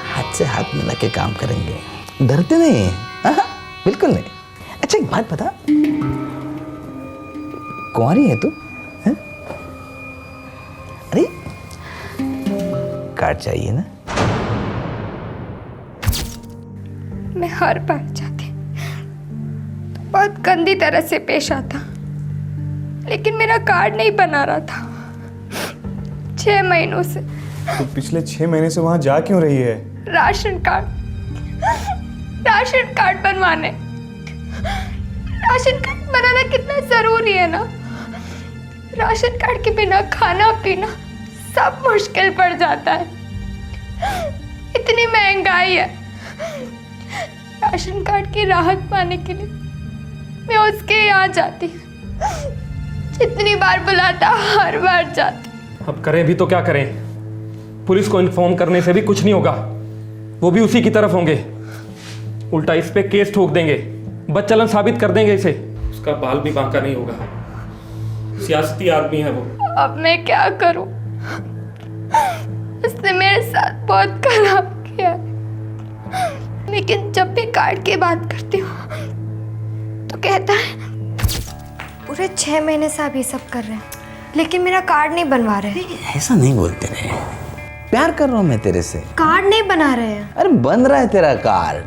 [SPEAKER 8] हाथ से हाथ मिला के काम करेंगे, डरते नहीं। हाँ बिल्कुल नहीं। अच्छा एक बात बता, कुंवारी है तू? है? अरे कार्ड चाहिए ना?
[SPEAKER 4] मैं हर बार जाती तो बहुत गंदी तरह से पेश आता, लेकिन मेरा कार्ड नहीं बना रहा था 6 महीनों से।
[SPEAKER 1] तो पिछले 6 महीने से वहां जा क्यों रही है?
[SPEAKER 4] राशन कार्ड बनवाने। राशन कार्ड बनाना कितना जरूरी है ना? राशन कार्ड के बिना खाना पीना सब मुश्किल पड़ जाता है, इतनी महंगाई है। राशन कार्ड की राहत पाने के लिए मैं उसके यहाँ जाती, जितनी बार बुलाता हर बार जाती।
[SPEAKER 3] अब करें भी तो क्या करें? पुलिस को इन्फॉर्म करने से भी कुछ नहीं होगा, वो भी उसी की तरफ होंगे, उल्टा इस पे केस ठोक देंगे, बदचलन साबित कर देंगे इसे, उसका बाल भी बांका नहीं होगा। सियासती आदमी है वो।
[SPEAKER 4] अब मैं क्या करूं? उसने मेरे साथ बहुत खराब किया, लेकिन जब भी कार्ड की बात करती हूँ तो कहता है पूरे 6 महीने से आप ये सब कर रहे हैं, लेकिन मेरा कार्ड नहीं बनवा रहे।
[SPEAKER 8] ऐसा नहीं बोलते रे, प्यार कर रहा हूँ मैं तेरे से।
[SPEAKER 4] कार्ड नहीं बना रहे हैं।
[SPEAKER 8] अरे बन रहा है तेरा कार्ड,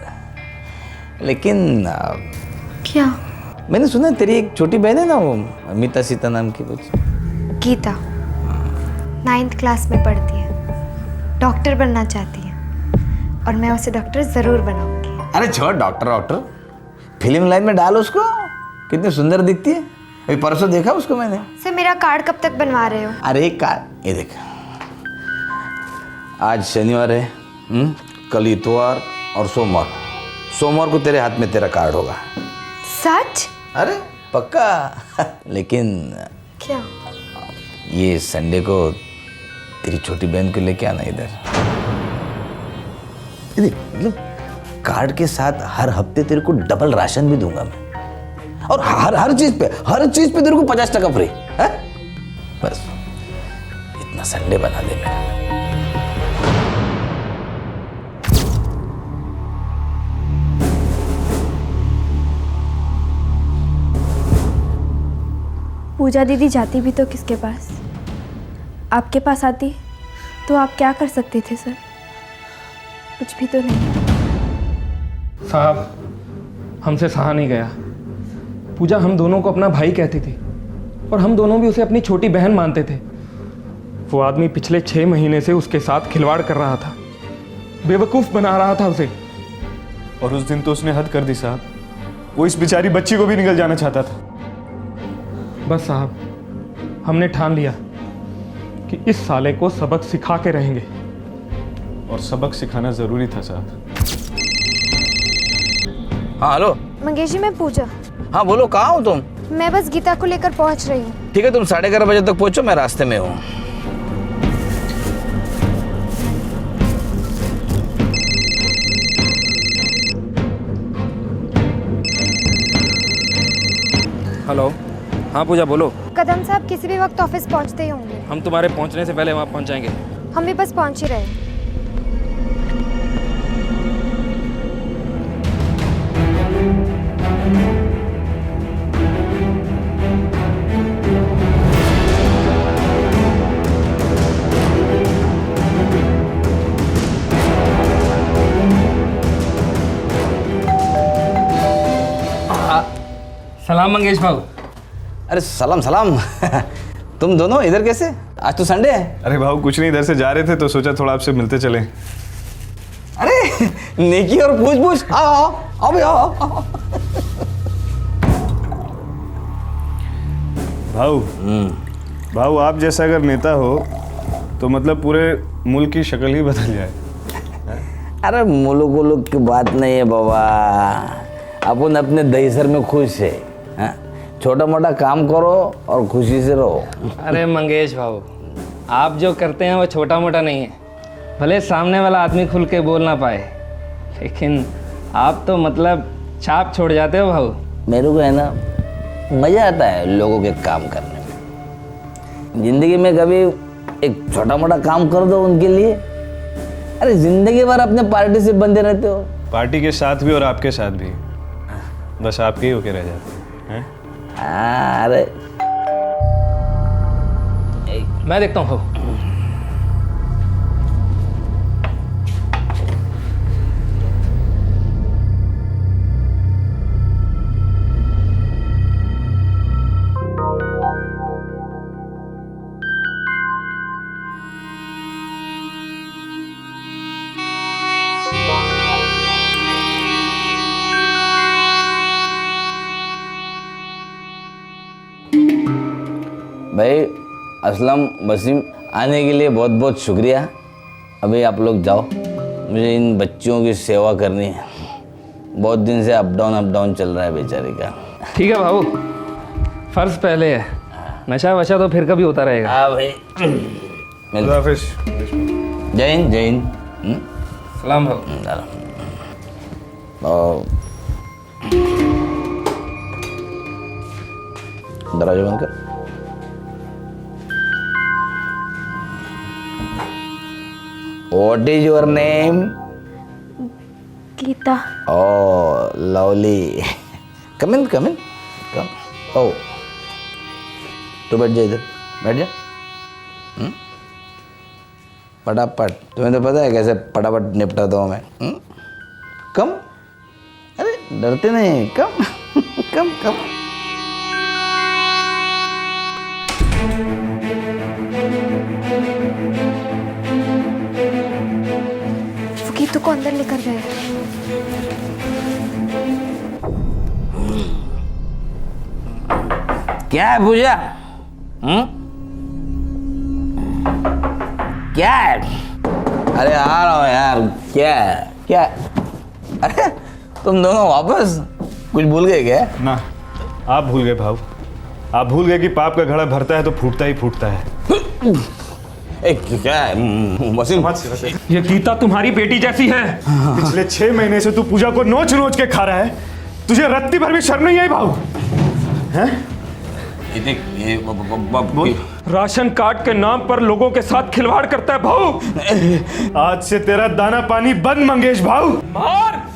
[SPEAKER 8] लेकिन
[SPEAKER 4] क्या?
[SPEAKER 8] मैंने सुना तेरी एक छोटी बहन है ना, वो अमिता सीता नाम की कुछ।
[SPEAKER 4] गीता 9th क्लास में पढ़ती है, डॉक्टर बनना चाहती है और मैं उसे डॉक्टर जरूर बनाऊंगी।
[SPEAKER 8] अरे छोड़ डॉक्टर, फिल्म लाइन में डाल उसको, कितनी सुंदर दिखती है। अभी परसों देखा उसको मैंने।
[SPEAKER 4] सर मेरा कार्ड कब तक बनवा रहे हो?
[SPEAKER 8] अरे कार्ड ये देख, आज शनिवार है, कल इतवार और सोमवार को तेरे हाथ में तेरा कार्ड होगा।
[SPEAKER 4] सच?
[SPEAKER 8] अरे पक्का। लेकिन
[SPEAKER 4] क्या?
[SPEAKER 8] ये संडे को तेरी छोटी बहन को लेके आना इधर। मतलब कार्ड के साथ हर हफ्ते तेरे को डबल राशन भी दूंगा मैं, और हर चीज पे तेरे को 50% फ्री है। बस इतना संडे बना दे मेरा।
[SPEAKER 4] पूजा दीदी जाती भी तो किसके पास? आपके पास आती तो आप क्या कर सकते थे सर? कुछ भी तो नहीं।
[SPEAKER 3] साहब हमसे सहा नहीं गया। पूजा हम दोनों को अपना भाई कहती थी और हम दोनों भी उसे अपनी छोटी बहन मानते थे। वो आदमी पिछले 6 महीने से उसके साथ खिलवाड़ कर रहा था, बेवकूफ़ बना रहा था उसे।
[SPEAKER 1] और उस दिन तो उसने हद कर दी साहब, वो इस बेचारी बच्ची को भी निकल जाना चाहता था।
[SPEAKER 3] बस साहब, हमने ठान लिया कि इस साले को सबक सिखा के रहेंगे।
[SPEAKER 1] और सबक सिखाना जरूरी था साहब।
[SPEAKER 8] हाँ हेलो
[SPEAKER 4] मंगेश जी, मैं पूजा।
[SPEAKER 8] हाँ बोलो, कहाँ हो तुम?
[SPEAKER 4] मैं बस गीता को लेकर पहुंच रही हूँ।
[SPEAKER 8] ठीक है, तुम 11:30 बजे तक पहुंचो, मैं रास्ते में हूँ।
[SPEAKER 3] हेलो, हाँ पूजा बोलो।
[SPEAKER 4] कदम साहब किसी भी वक्त ऑफिस पहुंचते ही होंगे।
[SPEAKER 3] हम तुम्हारे पहुंचने से पहले वहाँ पहुंच जाएंगे।
[SPEAKER 4] हम भी बस पहुंच ही रहे हैं।
[SPEAKER 3] सलाम मंगेश भाऊ।
[SPEAKER 8] अरे सलाम तुम दोनों इधर कैसे? आज तो संडे है।
[SPEAKER 1] अरे भाऊ कुछ नहीं, इधर से जा रहे थे तो सोचा थोड़ा आपसे मिलते चले।
[SPEAKER 8] अरे नेकी और पूछ आओ भाई आओ।
[SPEAKER 1] भाऊ आप जैसा अगर नेता हो तो मतलब पूरे मुल्क की शक्ल ही बदल जाए।
[SPEAKER 8] अरे मुल्क की बात नहीं है बाबा, अपन अपने दहीसर में खुश है। छोटा मोटा काम करो और खुशी से रहो।
[SPEAKER 3] अरे मंगेश भाऊ, आप जो करते हैं वो छोटा मोटा नहीं है। भले सामने वाला आदमी खुल के बोल ना पाए, लेकिन आप तो मतलब छाप छोड़ जाते हो भाऊ।
[SPEAKER 8] मेरे को है ना मज़ा आता है लोगों के काम करने में। जिंदगी में कभी एक छोटा मोटा काम कर दो उनके लिए। अरे जिंदगी भर अपने पार्टी से बंधे रहते हो।
[SPEAKER 1] पार्टी के साथ भी और आपके साथ भी, बस आपके ही होके रह जाते हैं।
[SPEAKER 8] अरे
[SPEAKER 3] मैं देखता हूँ।
[SPEAKER 8] भाई असलम वसीम आने के लिए बहुत बहुत शुक्रिया। अभी आप लोग जाओ, मुझे इन बच्चियों की सेवा करनी है। बहुत दिन से अप डाउन चल रहा है बेचारी का।
[SPEAKER 3] ठीक है भाऊ, फर्ज पहले है, नशा वशा तो फिर कभी होता रहेगा।
[SPEAKER 8] हाँ भाई, जय हिंद।
[SPEAKER 3] सलाम भाऊ।
[SPEAKER 8] दरवाजा बंद कर। What is your name?
[SPEAKER 4] Gita.
[SPEAKER 8] Oh, lovely. Come in. Come. Oh, तो बैठ जा इधर, बैठ जा। फटाफट, तुम्हें तो पता है कैसे फटाफट निपटाता हूँ मैं। कम, अरे डरते नहीं, कम कम कम।
[SPEAKER 4] वो गीतू को अंदर लेकर गए।
[SPEAKER 8] क्या है पूजा? क्या है? अरे आ रहा हूँ यार। क्या है? क्या है? अरे तुम दोनों वापस कुछ भूल गए क्या?
[SPEAKER 1] ना, आप भूल गए भाव। आप भूल गए कि पाप का घड़ा भरता है तो फूटता ही फूटता है।
[SPEAKER 8] क्या है वसीम?
[SPEAKER 3] ये गीता तुम्हारी बेटी जैसी है।
[SPEAKER 1] पिछले 6 महीने से तू पूजा को नोच नोच के खा रहा है। तुझे रत्ती भर भी शर्म नहीं आई भाव? हैं?
[SPEAKER 3] राशन कार्ड के नाम पर लोगों के साथ खिलवाड़ करता है भाऊ।
[SPEAKER 1] आज से तेरा दाना पानी बंद मंगेश भाऊ।
[SPEAKER 3] मार!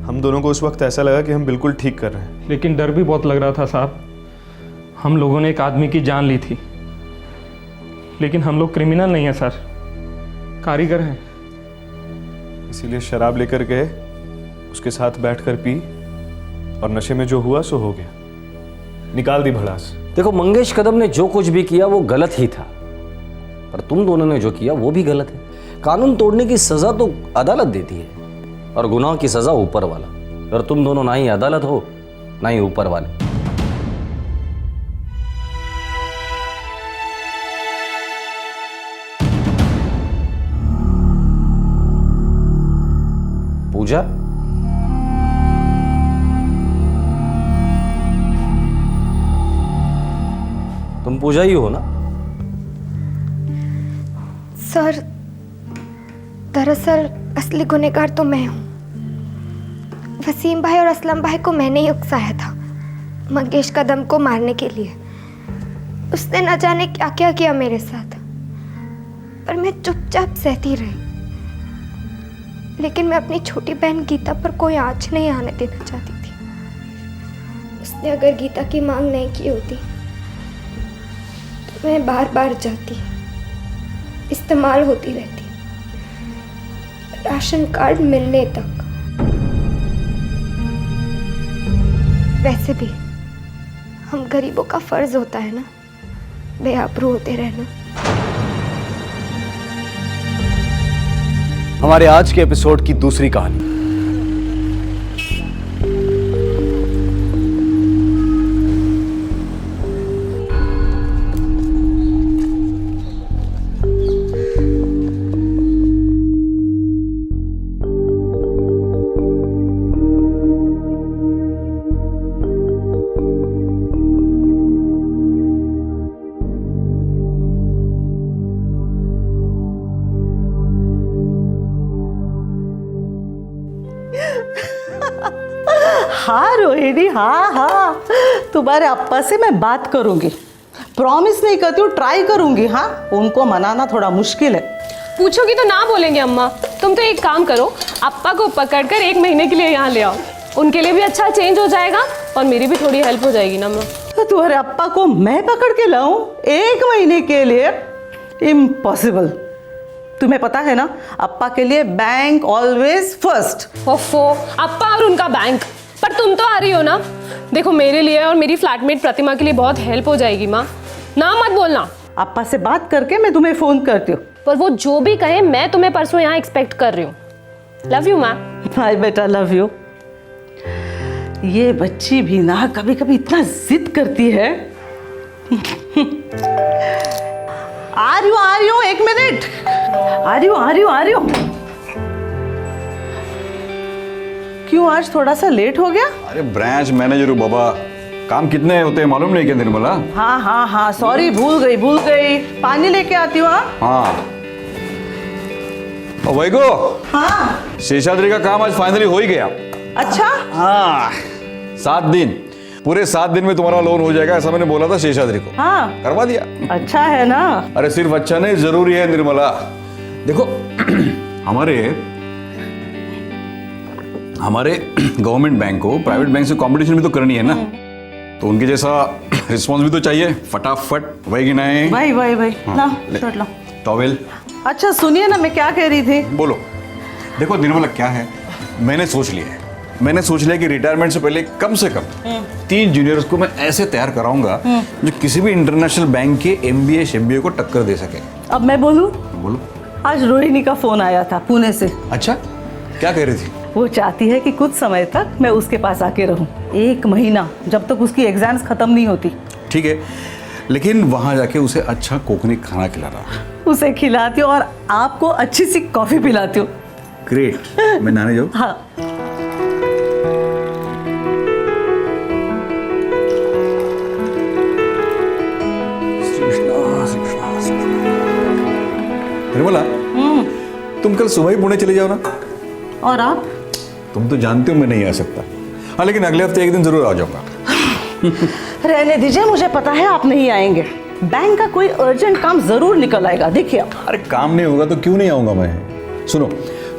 [SPEAKER 1] हम दोनों को उस वक्त ऐसा लगा कि हम बिल्कुल ठीक कर रहे हैं,
[SPEAKER 3] लेकिन डर भी बहुत लग रहा था साहब। हम लोगों ने एक आदमी की जान ली थी, लेकिन हम लोग क्रिमिनल नहीं है सर, कारीगर हैं।
[SPEAKER 1] इसीलिए शराब लेकर गए, उसके साथ बैठकर पी और नशे में जो हुआ सो हो गया, निकाल दी भड़ास।
[SPEAKER 13] देखो मंगेश कदम ने जो कुछ भी किया वो गलत ही था, पर तुम दोनों ने जो किया वो भी गलत है। कानून तोड़ने की सजा तो अदालत देती है और गुनाह की सजा ऊपर वाला, और तुम दोनों ना ही अदालत हो ना ही ऊपर वाले। पूजा, तुम पूजा ही हो ना?
[SPEAKER 4] सर, दरअसल असली गुनहगार तो मैं हूँ। वसीम भाई और असलम भाई को मैंने ही उकसाया था मंगेश कदम को मारने के लिए। उसने न जाने क्या क्या किया मेरे साथ, पर मैं चुपचाप सहती रही। लेकिन मैं अपनी छोटी बहन गीता पर कोई आँच नहीं आने देना चाहती थी। उसने अगर गीता की मांग नहीं की होती तो मैं बार बार जाती, इस्तेमाल होती रहती, राशन कार्ड मिलने तक। वैसे भी हम गरीबों का फर्ज होता है ना बेआबरू होते रहना।
[SPEAKER 6] हमारे आज के एपिसोड की दूसरी कहानी।
[SPEAKER 10] हाँ रोहिणी, हाँ हाँ, तुम्हारे अप्पा से मैं बात करूंगी। प्रॉमिस नहीं करती हूँ, ट्राई करूंगी। हाँ, उनको मनाना थोड़ा मुश्किल है।
[SPEAKER 2] पूछोगी तो ना बोलेंगे अम्मा। तुम तो एक काम करो, अप्पा को पकड़कर 1 महीने के लिए यहाँ ले आओ। उनके लिए भी अच्छा चेंज हो जाएगा और मेरी भी थोड़ी हेल्प हो जाएगी ना माँ।
[SPEAKER 10] तो तुम्हारे अप्पा को मैं पकड़ के लाऊं 1 महीने के लिए? इम्पॉसिबल। तुम्हें पता है ना, अप्पा के लिए बैंक ऑलवेज फर्स्ट।
[SPEAKER 2] ओफो, अप्पा और उनका बैंक। पर तुम तो आ रही हो ना। देखो मेरे लिए और मेरी फ्लैटमेट प्रतिमा के लिए बहुत हेल्प हो जाएगी माँ। ना मत बोलना।
[SPEAKER 10] अप्पा से बात करके मैं तुम्हें फोन करती हूँ।
[SPEAKER 2] पर वो जो भी कहे, मैं तुम्हें परसों यहाँ एक्सपेक्ट कर रही हूँ। लव यू माँ।
[SPEAKER 10] हाय बेटा, लव यू। ये बच्ची भी ना कभी कभी इतना जिद करती है। आ रही हूँ 1 मिनट। आ रही हूँ। क्यों आज थोड़ा सा लेट हो गया?
[SPEAKER 17] अरे ब्रांच मैनेजर हूँ बाबा,
[SPEAKER 6] काम कितने होते हैं मालूम नहीं क्या निर्मला?
[SPEAKER 10] हाँ हाँ हाँ, सॉरी, भूल गई। पानी लेके आती हूँ।
[SPEAKER 6] हाँ वैगो,
[SPEAKER 10] हाँ
[SPEAKER 6] शेषाद्री का काम आज फाइनली हो ही गया।
[SPEAKER 10] अच्छा,
[SPEAKER 6] हाँ 7 दिन, पूरे 7 दिन में तुम्हारा लोन हो जाएगा ऐसा मैंने बोला था शेषाद्री को।
[SPEAKER 10] हाँ
[SPEAKER 6] करवा दिया।
[SPEAKER 10] अच्छा है ना?
[SPEAKER 6] अरे सिर्फ अच्छा नहीं, जरूरी है निर्मला। देखो हमारे गवर्नमेंट बैंक को प्राइवेट बैंक से कंपटीशन भी तो करनी है ना, तो उनके जैसा रिस्पॉन्स भी तो चाहिए फटाफट। वही कि नहीं?
[SPEAKER 10] भाई ना शर्ट लो।
[SPEAKER 6] टॉवेल।
[SPEAKER 10] अच्छा सुनिए ना, मैं क्या कह रही थी।
[SPEAKER 6] बोलो। देखो निर्मला क्या है, मैंने सोच लिया कि रिटायरमेंट से पहले कम से कम 3 जूनियर्स को मैं ऐसे तैयार कराऊंगा जो किसी भी इंटरनेशनल बैंक के MBA शेम्बीए को टक्कर दे सके।
[SPEAKER 10] अब मैं बोलूं?
[SPEAKER 6] बोलो।
[SPEAKER 10] आज रोहिणी का फोन आया था पुणे से।
[SPEAKER 6] अच्छा, क्या कह रही थी?
[SPEAKER 10] वो चाहती है कि कुछ समय तक मैं उसके पास आके रहूं, 1 महीना, जब तक उसकी एग्जाम्स खत्म नहीं होती।
[SPEAKER 6] ठीक है, लेकिन वहां जाके उसे अच्छा कोकनी खाना खिलाना।
[SPEAKER 10] उसे खिलाती हूँ और आपको अच्छी सी कॉफी पिलाती हूँ।
[SPEAKER 6] ग्रेट। मैं नहाने जाऊँ?
[SPEAKER 10] हाँ।
[SPEAKER 6] निर्मला, तुम कल सुबह ही पुणे चले जाओ ना।
[SPEAKER 10] और आप?
[SPEAKER 6] तुम तो जानते हो मैं नहीं आ सकता। हाँ, लेकिन अगले हफ्ते एक दिन जरूर आ जाऊंगा।
[SPEAKER 10] रहने दीजिए, मुझे पता है आप नहीं आएंगे। बैंक का कोई अर्जेंट काम जरूर निकल आएगा, देखिए आप।
[SPEAKER 6] अरे काम नहीं होगा तो क्यों नहीं आऊंगा मैं। सुनो,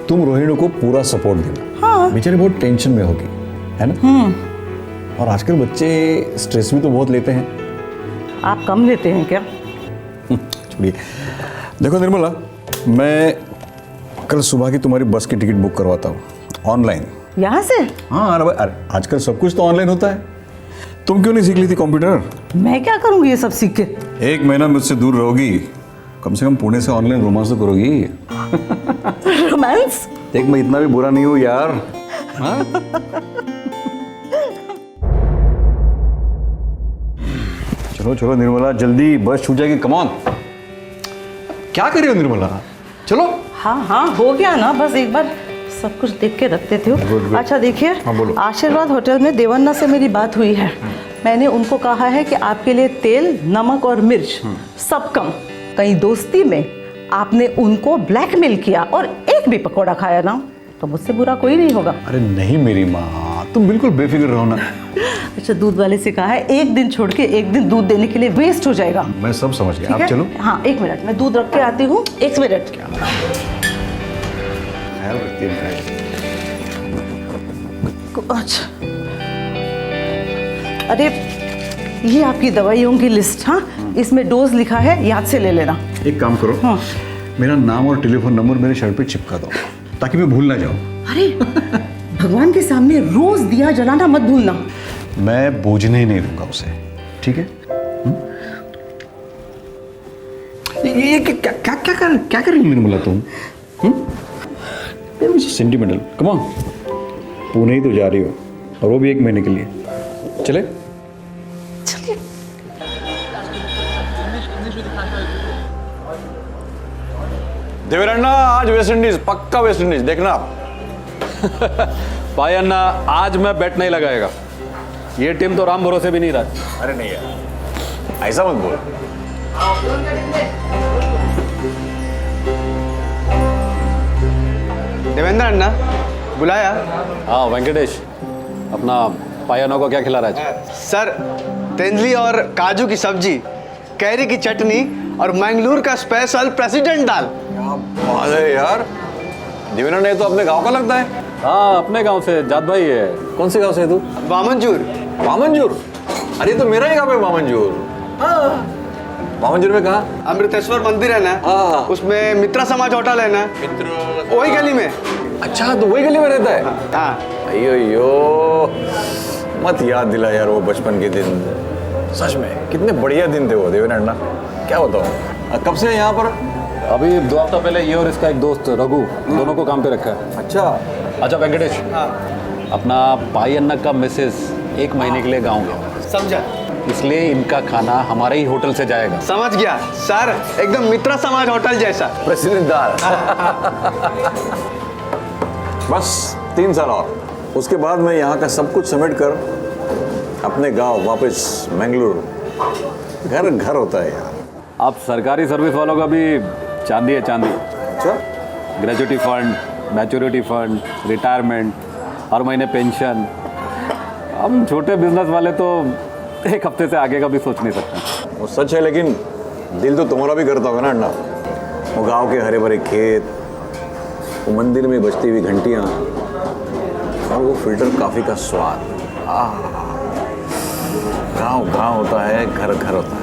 [SPEAKER 6] तुम रोहिणी को पूरा सपोर्ट देना।
[SPEAKER 10] हाँ।
[SPEAKER 6] बेचारी बहुत टेंशन में होगी, है ना? और आजकल बच्चे स्ट्रेस भी तो बहुत लेते हैं।
[SPEAKER 10] आप कम लेते हैं क्या?
[SPEAKER 6] छोड़िए। देखो निर्मला, मैं कल सुबह की तुम्हारी बस की टिकट बुक करवाता हूँ ऑनलाइन।
[SPEAKER 10] यहाँ से?
[SPEAKER 6] हाँ, अरे आजकल सब कुछ तो ऑनलाइन होता है। तुम क्यों नहीं सीख ली थी कंप्यूटर?
[SPEAKER 10] मैं क्या करूँगी ये सब सीख के?
[SPEAKER 6] 1 महीना मुझसे दूर रहोगी, कम से कम पुणे से ऑनलाइन रोमांस तो करोगी।
[SPEAKER 10] रोमांस?
[SPEAKER 6] देख, मैं इतना भी बुरा नहीं हूँ यार। हाँ? चलो निर्मला, जल्दी बस छूट जाएगी। Come on. क्या कर रही हो निर्मला? चलो।
[SPEAKER 10] हाँ हो गया ना, बस एक बार सब कुछ देख के रखते थे।
[SPEAKER 6] good.
[SPEAKER 10] अच्छा देखिए,
[SPEAKER 6] हाँ, बोलो।
[SPEAKER 10] आशीर्वाद होटल में देवन्ना से मेरी बात हुई है। मैंने उनको कहा है कि आपके लिए तेल, नमक और मिर्च सब कम। कहीं दोस्ती में आपने उनको ब्लैकमेल किया और एक भी पकौड़ा खाया ना, तो मुझसे बुरा कोई नहीं होगा।
[SPEAKER 6] अरे नहीं मेरी माँ, तुम बिल्कुल बेफिक्र रहो ना।
[SPEAKER 10] अच्छा, दूध वाले से कहा है 1 दिन छोड़ के 1 दिन दूध देने के लिए वेस्ट हो जाएगा।
[SPEAKER 6] मैं सब समझ गया, आप चलो।
[SPEAKER 10] हाँ 1 मिनट, मैं दूध रख के आती हूँ। 1 मिनट। अच्छा, अरे ये आपकी दवाइयों की लिस्ट। हाँ, इसमें डोज लिखा है, याद से ले लेना।
[SPEAKER 6] एक काम करो,
[SPEAKER 10] हाँ।
[SPEAKER 6] मेरा नाम और टेलीफोन नंबर मेरे शर्ट पे चिपका दो ताकि मैं भूल ना जाऊं।
[SPEAKER 10] अरे भगवान के सामने रोज दिया जलाना मत भूलना।
[SPEAKER 6] मैं बूझने ही नहीं दूंगा उसे, ठीक है? ये क्या कर रही हो निर्मला तुम? सेंटिमेंटल। कम ऑन, पुणे ही तो जा रही हो, और वो भी 1 महीने के लिए। चले?
[SPEAKER 10] चलिए।
[SPEAKER 6] देवरन्ना, आज वेस्ट इंडीज, पक्का वेस्ट इंडीज, देखना।
[SPEAKER 14] भाई अन्ना, आज मैं बैट नहीं लगाएगा। ये टीम तो राम भरोसे भी नहीं रहा।
[SPEAKER 6] अरे नहीं यार, ऐसा मत बोल।
[SPEAKER 7] देवेंद्र अन्ना बुलाया?
[SPEAKER 14] हाँ वेंकटेश, अपना पायानो को क्या खिला रहा है?
[SPEAKER 7] सर, तेंदुली और काजू की सब्जी, कैरी की चटनी और मंगलूर का स्पेशल प्रेसिडेंट दाल।
[SPEAKER 6] बात है यार, देवेंद्र ने तो अपने गांव का लगता है।
[SPEAKER 14] हाँ, अपने गांव से। जात भाई है। कौन से गांव से है तू?
[SPEAKER 7] वामनजूर।
[SPEAKER 6] वामनजूर? अरे तो मेरा ही गांव है वामनजूर। वामनजूर में कहाँ?
[SPEAKER 7] अमृतेश्वर मंदिर है ना, उसमें मित्रा समाज होटल है ना, वही गली में।
[SPEAKER 6] अच्छा, तो वही गली में रहता है?
[SPEAKER 7] हाँ।
[SPEAKER 6] अयो, मत याद दिला यार वो बचपन के दिन। सच में कितने बढ़िया दिन थे वो देवेंद्र अन्ना, क्या बताऊँ। कब से यहाँ पर?
[SPEAKER 14] अभी 2 हफ्ता पहले ये और इसका एक दोस्त रघु, दोनों को काम पे रखा है। अच्छा वेंकटेश, अपना पाई अन्ना का मिसेस 1 महीने के लिए गाँव गया।
[SPEAKER 7] समझा?
[SPEAKER 14] इसलिए इनका खाना हमारे ही होटल से जाएगा।
[SPEAKER 7] समझ गया सर, एकदम मित्रा समाज होटल जैसा।
[SPEAKER 6] प्रेसिडेंट दाल। बस 3 साल और, उसके बाद मैं यहाँ का सब कुछ समेट कर
[SPEAKER 19] अपने गांव वापस मंगलुरु। घर घर होता है यार।
[SPEAKER 6] आप सरकारी सर्विस वालों का भी चांदी है, चांदी।
[SPEAKER 19] अच्छा,
[SPEAKER 6] gratuity fund, maturity fund, retirement, हर महीने पेंशन। हम छोटे बिजनेस वाले तो एक हफ्ते से आगे का भी सोच नहीं सकते।
[SPEAKER 19] वो सच है, लेकिन दिल तो तुम्हारा भी करता होगा ना अन्ना। वो गांव के हरे भरे खेत, वो मंदिर में बजती हुई घंटियां और वो फिल्टर कॉफी का स्वाद। गांव गांव होता है, घर घर होता है।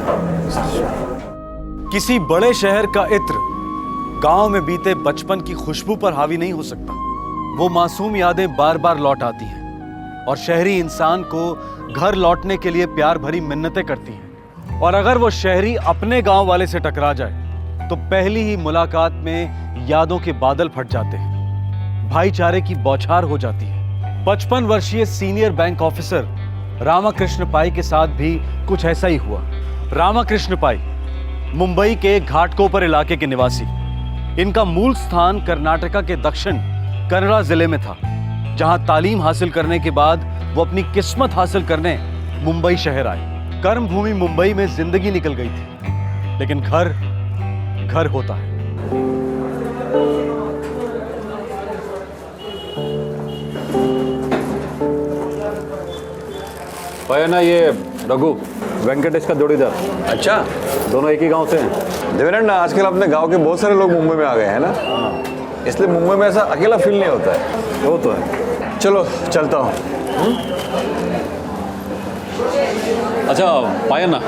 [SPEAKER 6] किसी बड़े शहर का इत्र गांव में बीते बचपन की खुशबू पर हावी नहीं हो सकता। वो मासूम यादें बार बार लौट आती हैं और शहरी इंसान को घर लौटने के लिए प्यार भरी मिन्नतें करती हैं। और अगर वो शहरी अपने गांव वाले से टकरा जाए तो पहली ही मुलाकात में यादों के बादल फट जाते हैं, भाईचारे की बौछार हो जाती है। 55 वर्षीय सीनियर बैंक ऑफिसर रामाकृष्ण पाई के साथ भी कुछ ऐसा ही हुआ। रामाकृष्ण पाई मुंबई के घाटकोपर इलाके के निवासी। इनका मूल स्थान कर्नाटका के दक्षिण कन्नड़ा जिले में था, जहां तालीम हासिल करने के बाद वो अपनी किस्मत हासिल करने मुंबई शहर आए। कर्मभूमि मुंबई में जिंदगी निकल गई थी, लेकिन घर घर होता है।
[SPEAKER 19] पाया ना, ये रघु वेंकटेश का जोड़ीदार। अच्छा, दोनों एक ही गांव से हैं। देवेंद्र, आजकल अपने गांव के बहुत सारे लोग मुंबई में आ गए हैं ना, इसलिए मुंबई में ऐसा अकेला फील नहीं होता है। वो तो है। चलो चलता हूँ।
[SPEAKER 6] अच्छा पाया ना,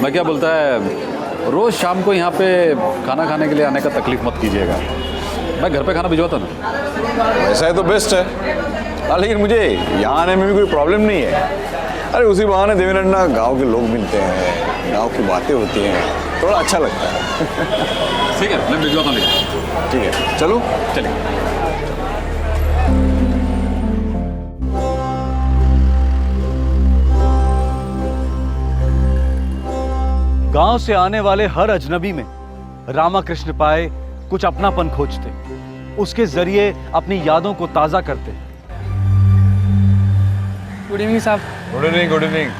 [SPEAKER 6] मैं क्या बोलता है, रोज शाम को यहाँ पे खाना खाने के लिए आने का तकलीफ मत कीजिएगा। मैं घर पे खाना भिजवाता ना।
[SPEAKER 19] वैसा है तो बेस्ट है, लेकिन मुझे यहाँ आने में भी कोई प्रॉब्लम नहीं है। अरे उसी बहाने देवेंद्र, गांव के लोग मिलते हैं, गांव की बातें होती हैं, थोड़ा अच्छा लगता है।
[SPEAKER 6] ठीक है, मैं भिजवाता हूँ।
[SPEAKER 19] ठीक है, चलो
[SPEAKER 6] चलिए।
[SPEAKER 5] गांव से आने वाले हर अजनबी में रामाकृष्ण पाए कुछ अपनापन खोजते, उसके जरिए अपनी यादों को ताजा करते।
[SPEAKER 3] गुड इवनिंग साहब।
[SPEAKER 19] Good evening. Good evening.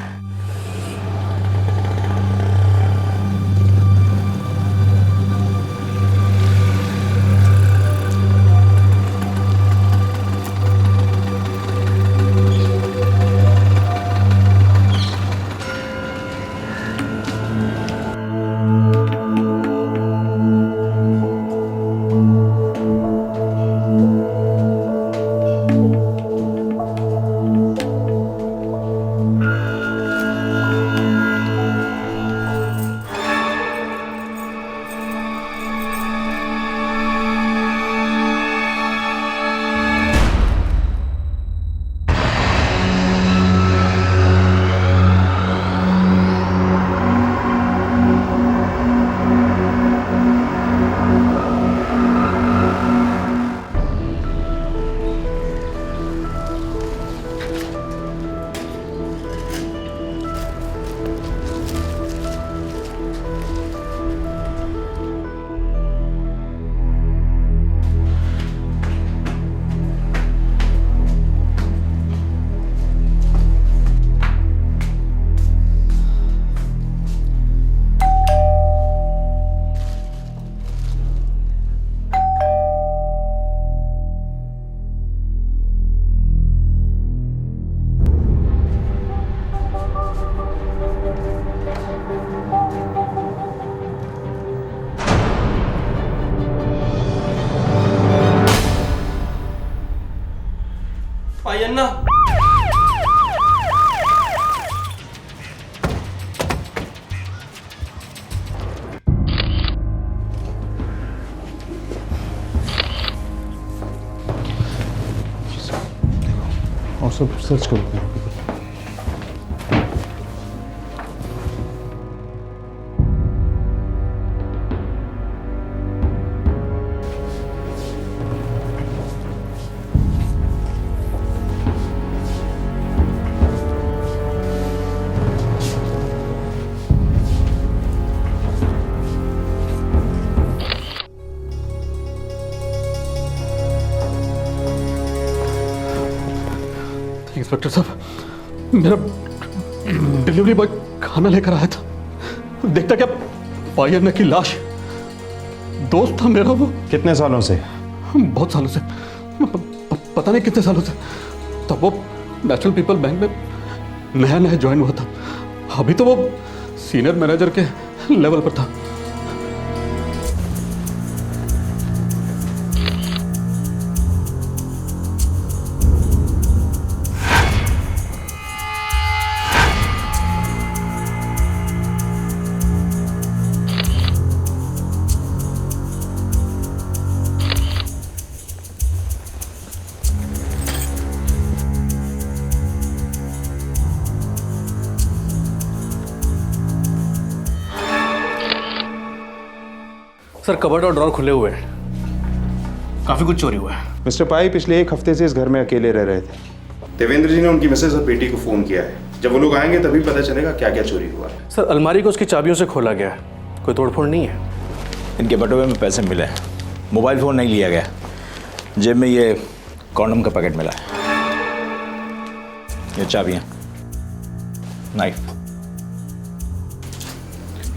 [SPEAKER 3] पायन्ना,
[SPEAKER 12] और सब सर्च करते हैं।
[SPEAKER 16] इंस्पेक्टर साहब, मेरा
[SPEAKER 18] डिलीवरी बॉय खाना लेकर आया था, देखता क्या पाई अन्ना की लाश। दोस्त था मेरा वो।
[SPEAKER 1] कितने सालों से?
[SPEAKER 18] बहुत सालों से, पता नहीं कितने सालों से। तब वो नेशनल पीपल बैंक में नया नया ज्वाइन हुआ था। अभी तो वो सीनियर मैनेजर के लेवल पर था।
[SPEAKER 20] सर कबर्ड और ड्रॉर खुले हुए हैं, काफी कुछ चोरी हुआ है।
[SPEAKER 1] मिस्टर पाई पिछले एक हफ्ते से इस घर में अकेले रह रहे थे। देवेंद्र जी ने उनकी मिसेज और बेटी को फोन किया है। जब वो लोग आएंगे तभी पता चलेगा क्या क्या चोरी हुआ है।
[SPEAKER 20] सर अलमारी को उसकी चाबियों से खोला गया है, कोई तोड़फोड़ नहीं है।
[SPEAKER 8] इनके बटुए में पैसे मिले, मोबाइल फ़ोन नहीं लिया गया, जेब में ये कॉन्डम का पैकेट मिला है, ये चाबियाँ, नाइफ।